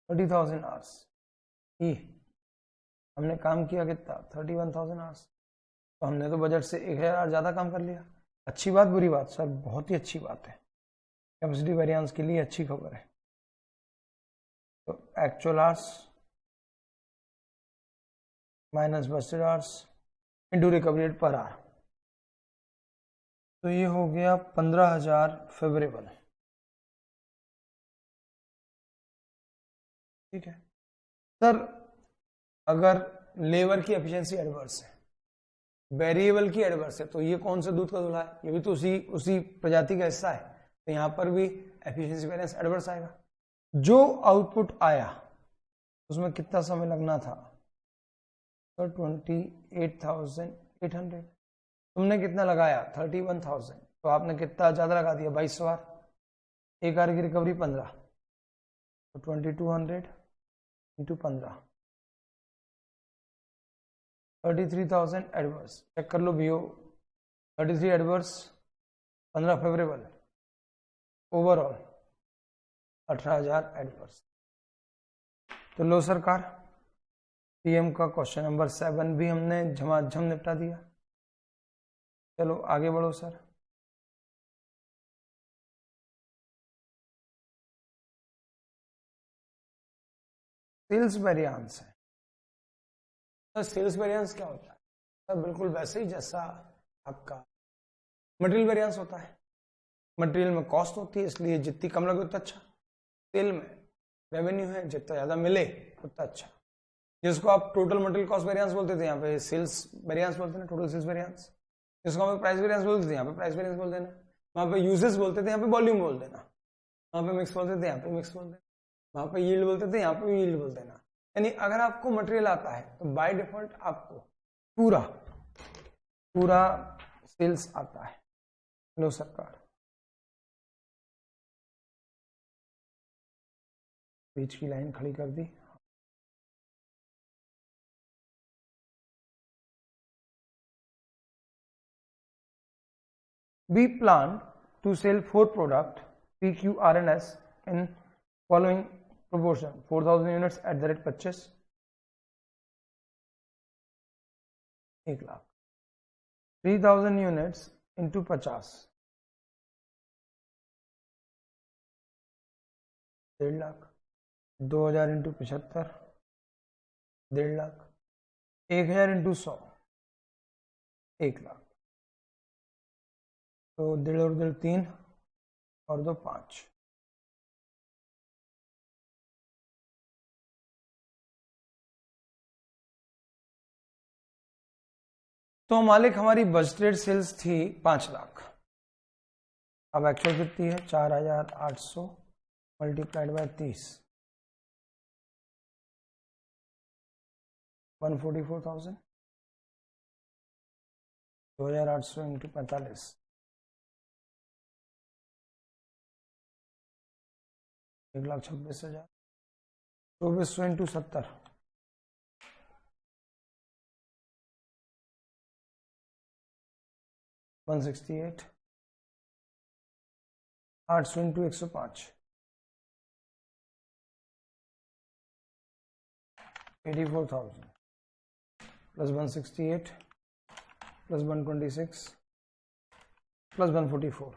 30,000 आवर्स ही हमने काम किया। कितना? 31,000 आवर्स। तो हमने तो बजट से 1,000 आवर्स ज्यादा काम कर लिया। अच्छी बात बुरी बात? सर बहुत ही अच्छी बात है, कैपेसिटी वेरिएंस के लिए अच्छी खबर है। तो actual hours minus budgeted hours into recovery rate per our, तो ये हो गया 15,000 फेवरेबल। ठीक है सर, अगर लेबर की एफिशिएंसी एडवर्स है, वेरिएबल की एडवर्स है, तो ये कौन सा दूध का धुला है? ये भी तो उसी प्रजाति का हिस्सा है, तो यहां पर भी एफिशिएंसी वेरिएंस एडवर्स आएगा। जो आउटपुट आया उसमें कितना समय लगना था? तो 28,800। तुमने कितना लगाया? 31,000, तो आपने कितना ज्यादा लगा दिया? 2200 बार। एक आर की रिकवरी 15, तो 2200 इंटू 15, 33,000 एडवर्स। चेक कर लो भैया, 33 एडवर्स, 15 फेवरेबल, ओवरऑल 18,000 एडवर्स। तो लो सरकार, पीएम का क्वेश्चन नंबर 7 भी हमने झमाझम निपटा दिया। चलो आगे बढ़ो सर। सेल्स वेरिएंस है। तो सेल्स वेरिएंस क्या होता है? सर बिल्कुल वैसे ही जैसा आपका मटेरियल वेरिएंस होता है। मटेरियल में कॉस्ट होती है, इसलिए जितनी कम लगे उतना अच्छा। सेल में रेवेन्यू है, जितना ज्यादा मिले उतना अच्छा, जिसको आप टोटल मटेरियल कॉस्ट वेरिएंस बोलते थे, यहाँ पे सेल्स वेरिएंस बोलते हैं, टोटल सेल्स वेरिएंस। जिसको हम प्राइस वेरिएंस बोलते थे, यहाँ पे प्राइस वेरिएंस बोल देना। वहां पे यूजेस बोलते थे, यहाँ पे वॉल्यूम बोल देना। वहां पे मिक्स बोलते थे, यहाँ पे मिक्स बोल देना। वहां पे यील्ड बोलते थे, यहाँ पे यील्ड बोल देना। यानी अगर आपको मटेरियल आता है तो बाय डिफॉल्ट आपको पूरा पूरा सेल्स आता है। लो सरकार, बीच की लाइन खड़ी कर दी। We plan to sell 4 product PQRNS in following proportion: 4,000 units at the rate purchase, 1 lakh, 3,000 units into 50, 1.5 lakh, 2,000 into 75, 1.5 lakh, 1,000 into 100, 1 lakh. तो 1.5 और 1.5 3 और 2 5। तो मालिक हमारी बजटेड सेल्स थी 5 लाख। अब एक्चुअल कितनी है? 4,800 multiplied by 30, 144,000, 2,800 into 45, 1,26,000 2400 into 70 168 800 into 105 84,000 plus 168 plus 126 plus 144।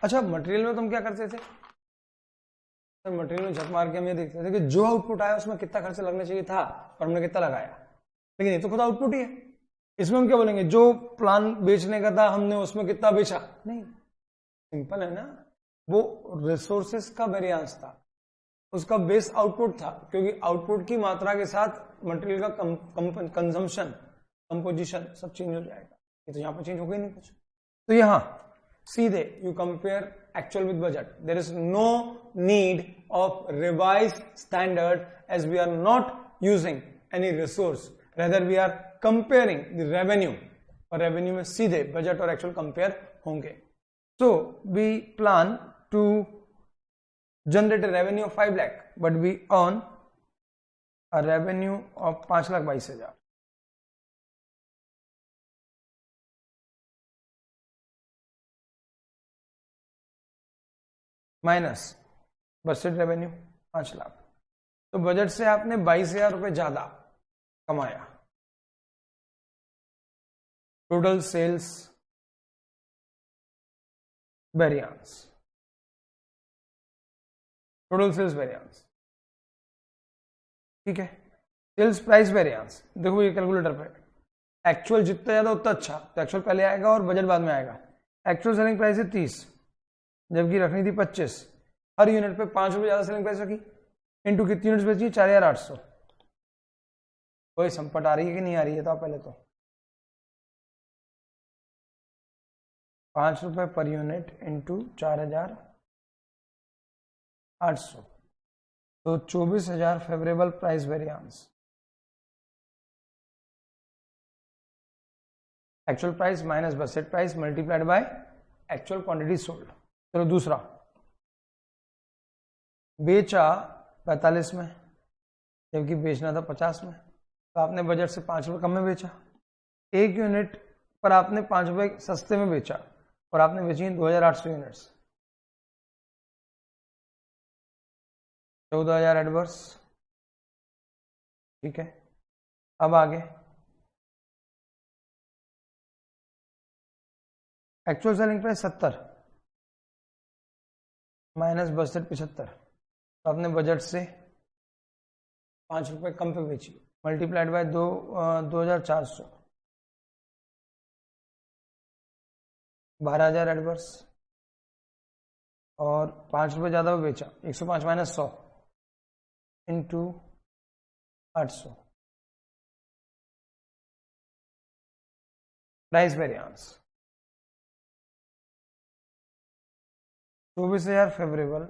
अच्छा, मटेरियल में तुम क्या करते थे? तो मटेरियल में झक मार के हम ये देखते थे कि जो आउटपुट आया उसमें कितना खर्च लगना चाहिए था और हमने कितना लगाया, लेकिन ये तो खुद आउटपुट ही है। इसमें हम क्या बोलेंगे, जो प्लान बेचने का था हमने उसमें कितना बेचा? नहीं, सिंपल है ना, वो रिसोर्सेस का वेरिएंस था, उसका बेस आउटपुट था, क्योंकि आउटपुट की मात्रा के साथ मटेरियल का कंजम्पशन, कंपोजिशन सब चेंज हो जाएगा। ये तो यहाँ पर चेंज हो गई नहीं कुछ। तो यहाँ सीधे you compare actual with budget. There is no need of revised standard as we are not using any resource. Rather we are comparing the revenue. और revenue में सीधे budget और actual compare होंगे. So we plan to generate a revenue of 5 lakh, but we earn a revenue of 5,22,000. Minus budget revenue 5 lakh. तो budget से आपने 22,000 रुपए ज्यादा कमाया। Total sales variance, total sales variance, ठीक है। सेल्स प्राइस वेरिएंस देखो ये कैलकुलेटर पे, एक्चुअल जितना ज्यादा उतना अच्छा, तो एक्चुअल पहले आएगा और बजट बाद में आएगा। एक्चुअल सेलिंग प्राइस है 30, जबकि रखनी थी 25। हर यूनिट पे 5 रुपए ज्यादा सेलिंग प्राइस रखी, इनटू कितनी यूनिट्स बेची? 4,800। कोई संपट आ रही है कि नहीं आ रही है? तो पहले तो 5 रुपए पर यूनिट इंटू 4,800, तो 24,000 favourable price variance. Actual price minus budget price multiplied by actual quantity sold. चलो दूसरा, बेचा 45 में जबकि बेचना था 50 में, तो आपने बजट से 5 रुपए कम में बेचा। एक यूनिट पर आपने 5 रुपए सस्ते में बेचा और आपने बेची 2,800 यूनिट्स, 14,000 एडवर्स, ठीक है। अब आगे actual selling price 70 minus budget 75, तो आपने बजट से 5 रुपए कम पे बेची, मल्टीप्लाइड बाय 2,400, 12,000 एडवर्स, और 5 रुपए ज्यादा बेचा, 105 minus 100 into 800। Price variance 24,000 favourable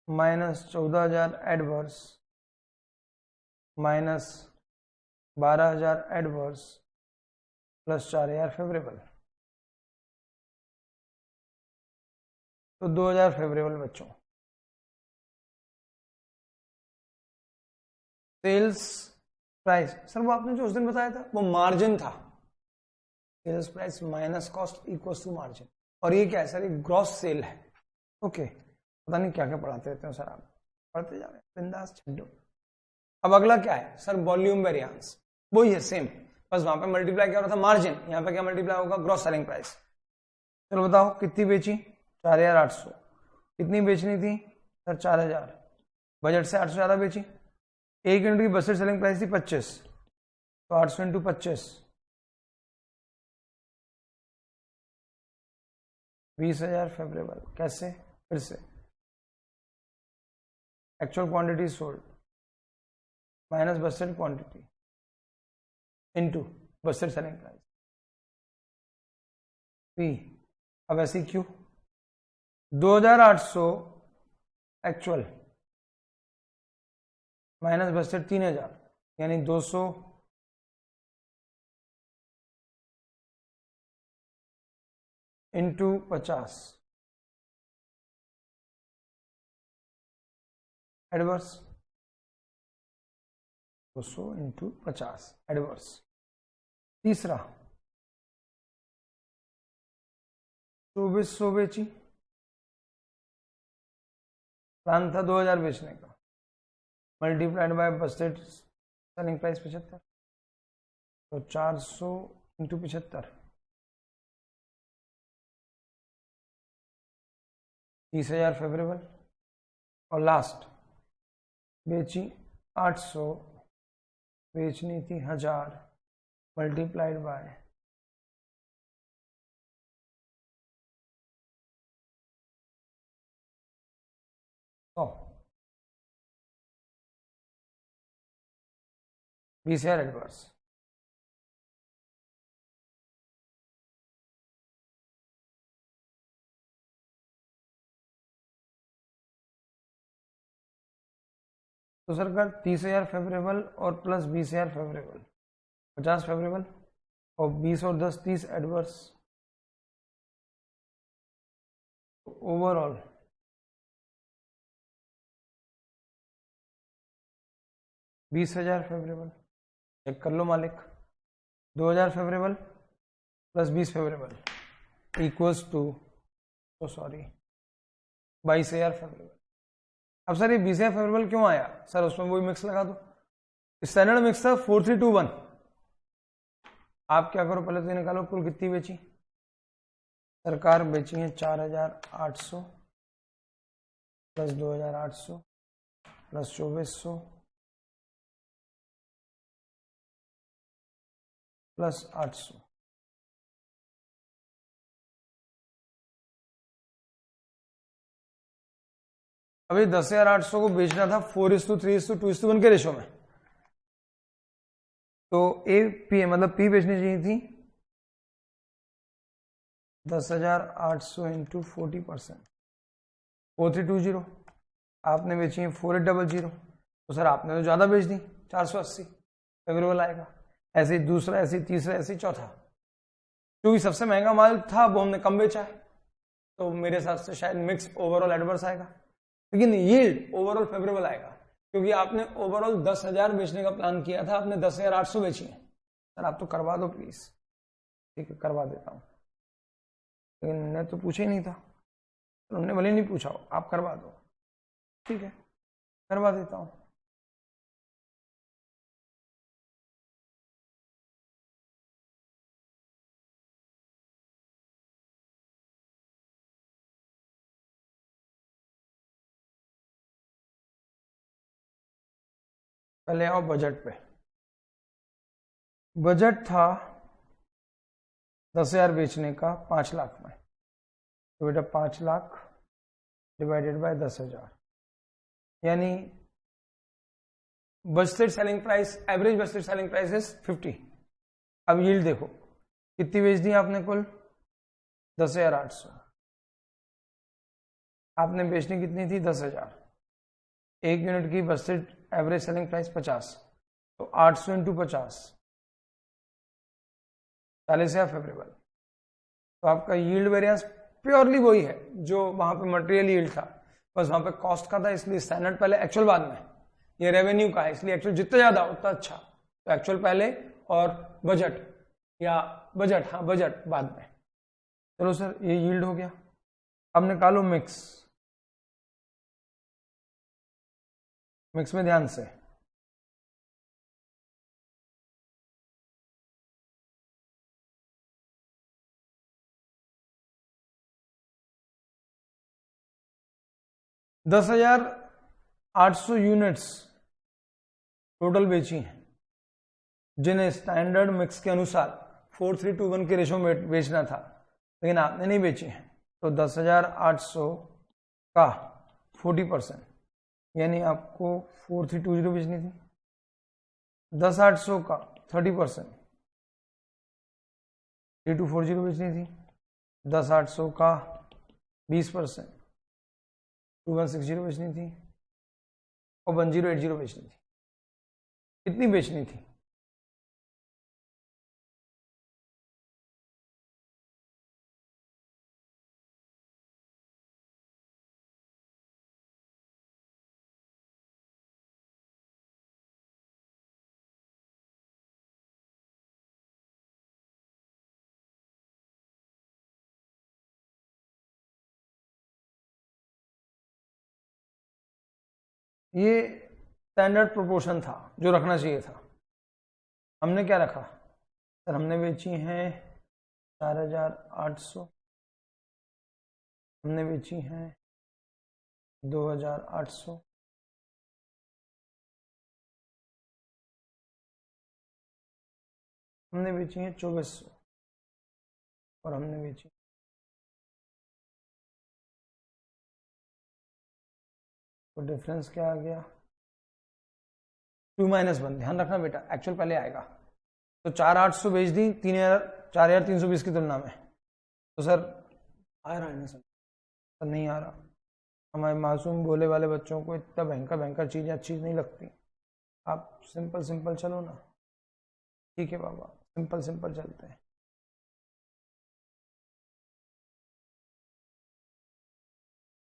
minus 14,000 adverse minus 12,000 adverse plus 4,000 favourable, तो 2,000 फेवरेबल बच्चों। सेल्स प्राइस सर वो आपने जो उस दिन बताया था वो मार्जिन था, sales price minus cost equals to margin, और ये क्या है सर? ये ग्रॉस सेल है। ओके, पता नहीं क्या क्या पढ़ाते रहते हो सर आप, पढ़ते जा रहे हैं बिंदास छड्डो। अब अगला क्या है सर? वॉल्यूम वेरिएंस, वही है सेम, बस वहां पे मल्टीप्लाई क्या हो रहा था? मार्जिन। यहाँ पे क्या मल्टीप्लाई होगा? Gross selling price. चलो बताओ कितनी बेची? 4,800। कितनी बेचनी थी सर? 4,000। बजट से 800 ज्यादा बेची। एक यूनिट की बजट सेलिंग प्राइस थी 25, तो 800 इंटू 25 20,000 फेवरेबल। कैसे? फिर से actual quantity sold minus budget quantity into budget selling price P. अब ऐसे क्यों? 2,800 एक्चुअल माइनस बजट 3,000, यानी 200 इंटू 50 एडवर्स, 200 इंटू 50 एडवर्स। तीसरा 2400 बेची, प्लान था 2000 बेचने का, multiplied by Busted selling price 75, तो 400 इंटू 75, 30,000 फेवरेबल। और लास्ट बेची 800, बेचनी थी 1000, मल्टीप्लाइड बाय 100, 20,000 एडवर्स। तो सरकार 30,000 फेवरेबल और प्लस 20,000 फेवरेबल, 50 फेवरेबल और 20 और 10 30 एडवर्स। ओवरऑल 20,000 फेवरेबल, चेक कर लो मालिक, 2,000 favourable plus 20 favourable equals to, तो सॉरी 22,000 फेवरेबल। अब सर ये 20,000 फेवरेबल क्यों आया सर, उसमें वही मिक्स लगा दो, स्टैंडर्ड मिक्स था 4321। आप क्या करो, पहले तो निकालो कुल कितनी बेची। सरकार बेची है 4,800 प्लस 2,800 प्लस 2,400 प्लस 800, अभी 10,800 को बेचना था 4:3:2:1 के रेशो में, तो ए पी मतलब पी बेचनी चाहिए थी 10,800 इंटू 40%, 4320। आपने बेची है 4800, तो सर आपने तो ज्यादा बेच दी 480 फेवरेबल आएगा। ऐसे ही दूसरा, ऐसे ही तीसरा, ऐसे ही चौथा, क्योंकि सबसे महंगा माल था वो हमने कम बेचा है, तो मेरे हिसाब से शायद मिक्स ओवरऑल एडवर्स आएगा, लेकिन यील्ड ओवरऑल फेवरेबल आएगा, क्योंकि आपने ओवरऑल 10,000 बेचने का प्लान किया था, आपने 10,800 बेची है। सर आप तो करवा दो प्लीज। ठीक है करवा देता हूँ, लेकिन मैंने तो पूछा ही नहीं था, उन्होंने भले नहीं पूछा हो, आप करवा दो। ठीक है करवा देता हूँ। पहले आओ बजट पे। बजट था 10,000 बेचने का 5 लाख में, तो बेटा 5 लाख डिवाइडेड बाय 10,000, यानी budgeted selling price, average budgeted selling price is 50। अब यील्ड देखो कितनी बेच दी आपने, कुल 10,800, आपने बेचनी कितनी थी 10,000, एक यूनिट की बजटेड एवरेज सेलिंग प्राइस 50, तो 800 इंटू 50, 40,000 फेवरेबल। तो आपका यील्ड वेरिएंस प्योरली वही है जो वहां पे मटेरियल यील्ड था, बस वहां पे कॉस्ट का था, इसलिए स्टैंडर्ड पहले एक्चुअल बाद में, ये रेवेन्यू का है इसलिए एक्चुअल जितना ज्यादा उतना अच्छा, तो एक्चुअल पहले और बजट या बजट, हाँ बजट बाद में। चलो सर ये यील्ड हो गया। अब निकालो मिक्स, मिक्स में ध्यान से, दस 10,800 यूनिट्स टोटल बेची हैं, जिन्हें स्टैंडर्ड मिक्स के अनुसार 4321 के रेशो में बेचना था, लेकिन आपने नहीं बेची हैं, तो 10,800 का 40%, यानी आपको 4320 बेचनी थी। 10,800 का 30%, 3240 बेचनी थी। 10,800 का 20%, 2160 बेचनी थी, और 1080 बेचनी थी। कितनी बेचनी थी? ये स्टैंडर्ड प्रोपोर्शन था जो रखना चाहिए था। हमने क्या रखा सर, हमने बेची हैं 4800, हमने बेची हैं 2800, हमने बेची हैं 2400 और हमने बेची तो डिफरेंस क्या आ गया 2-1। ध्यान रखना बेटा, एक्चुअल पहले आएगा। तो 4800 बेच दी 4320 की तुलना में, तो सर आ रहा है ना सर? सर नहीं आ रहा। हमारे मासूम भोले वाले बच्चों को इतना भयंकर चीज़ें अच्छी नहीं लगती। आप सिंपल चलो ना। ठीक है बाबा, सिंपल चलते हैं।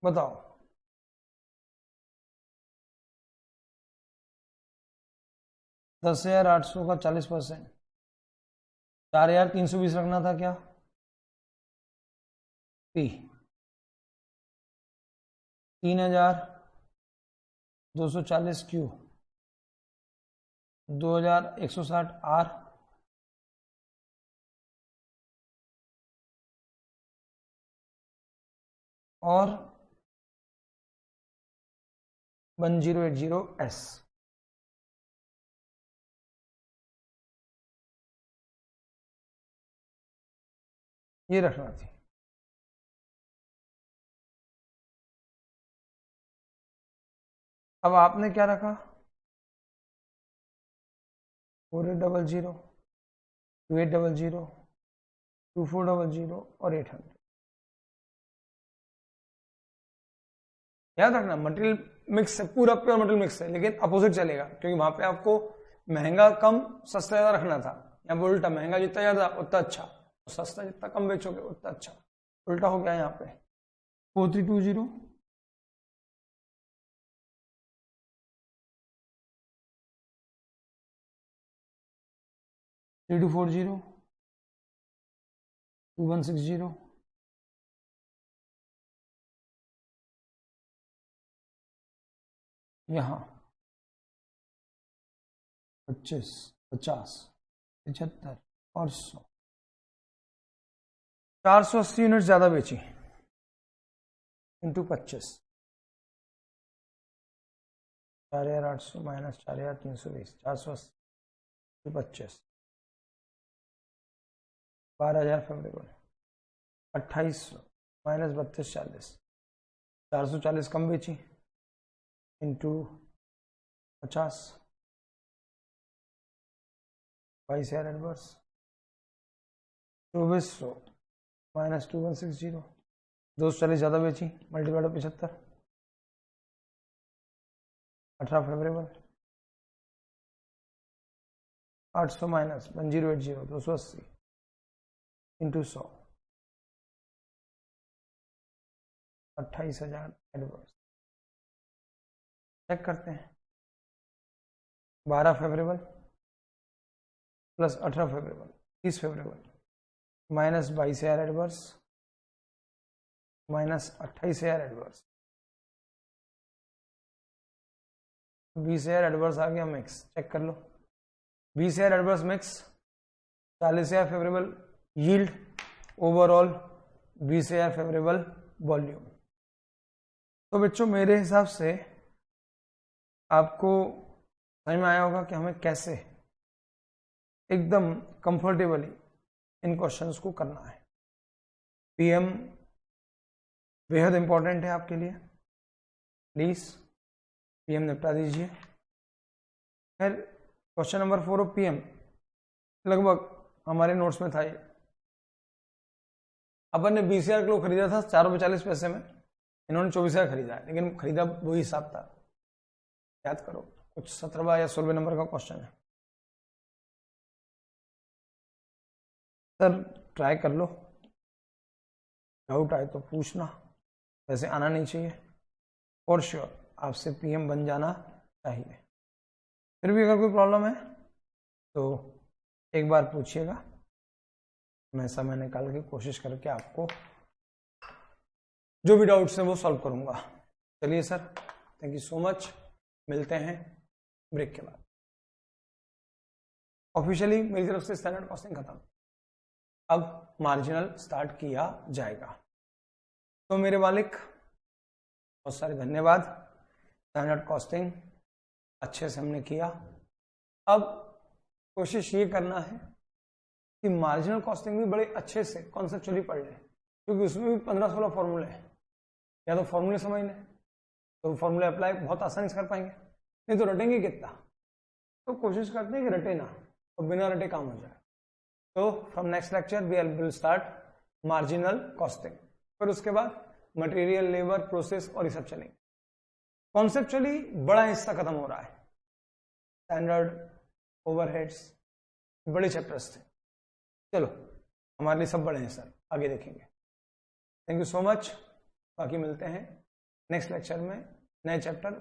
बताओ 10,800 का 40%, 4,320 रखना था क्या? पी 3,240 क्यू, 2,160 आर, और 1080 एस। ये रखना थी। अब आपने क्या रखा 4800, 2800, 2400 और 800। याद रखना मटेरियल मिक्स है, पूरा प्योर मटेरियल मिक्स है, लेकिन अपोजिट चलेगा क्योंकि वहां पे आपको महंगा कम सस्ता ज्यादा रखना था। यहाँ पे उल्टा, महंगा जितना ज्यादा उतना अच्छा, सस्ता जितना कम बेचोगे उतना अच्छा। उल्टा हो गया यहाँ पे। 4320, 3240, 2160, यहाँ 25, 50, 75 और 100। 480 यूनिट ज्यादा बेची into 25, 4,800 minus 4,320, 480 into 25, 12,000 favourable. 2800 minus 3240, 440 कम बेची इंटू 50, 22,000 एडवर्स। 2400 माइनस 2160, 240 ज़्यादा बेची multiplied 75, 18 favourable. 800 minus 1080, 280 into 100, 28,000 adverse. Check करते हैं। 12 favourable plus 18 favourable, 30 favourable, minus 22,000 adverse, minus 28,000 adverse, 20,000 adverse आ गया मिक्स। चेक कर लो, 20,000 adverse mix, 40,000 favourable yield, overall 20,000 favourable volume. तो बच्चों मेरे हिसाब से आपको समझ में आया होगा कि हमें कैसे एकदम कंफर्टेबली इन क्वेश्चंस को करना है। पीएम बेहद इंपॉर्टेंट है आपके लिए, प्लीज पीएम निपटा दीजिए। फिर क्वेश्चन नंबर 4 ऑफ पीएम लगभग हमारे नोट्स में था ये। अपन ने 20,000 किलो खरीदा था 4 रुपये 40 पैसे में, इन्होंने 24,000 खरीदा है, लेकिन खरीदा वही हिसाब था। याद करो, कुछ 17 या 16 नंबर का क्वेश्चन है। सर ट्राई कर लो, डाउट आए तो पूछना, वैसे आना नहीं चाहिए। फॉर श्योर आपसे पीएम बन जाना चाहिए। फिर भी अगर कोई प्रॉब्लम है तो एक बार पूछिएगा, मैं समय निकाल के कोशिश करके आपको जो भी डाउट्स हैं वो सॉल्व करूंगा। चलिए sir, thank you so much. मिलते हैं ब्रेक के बाद। ऑफिशियली मेरी तरफ से स्टैंडर्ड कॉस्टिंग खत्म, अब मार्जिनल स्टार्ट किया जाएगा। तो मेरे मालिक बहुत सारे धन्यवाद। स्टैंडर्ड कॉस्टिंग अच्छे से हमने किया। अब कोशिश ये करना है कि मार्जिनल कॉस्टिंग भी बड़े अच्छे से कॉन्सेप्चुअली पढ़ लें, क्योंकि उसमें भी 15-16 फॉर्मूले हैं। या तो फॉर्मूले समझ लें तो फॉर्मूले अप्लाई बहुत आसानी से कर पाएंगे, नहीं तो रटेंगे कितना। तो कोशिश करते हैं कि रटे ना और बिना रटे काम हो जाए। तो from next lecture we will start marginal costing, फिर उसके बाद मटेरियल, लेबर, प्रोसेस और ये सब चलेंगे। कॉन्सेप्चुअली बड़ा हिस्सा खत्म हो रहा है, स्टैंडर्ड, ओवरहेड्स, बड़े चैप्टर्स थे। चलो हमारे लिए सब बड़े हैं सर, आगे देखेंगे। Thank you so much. बाकी मिलते हैं नेक्स्ट लेक्चर में नए चैप्टर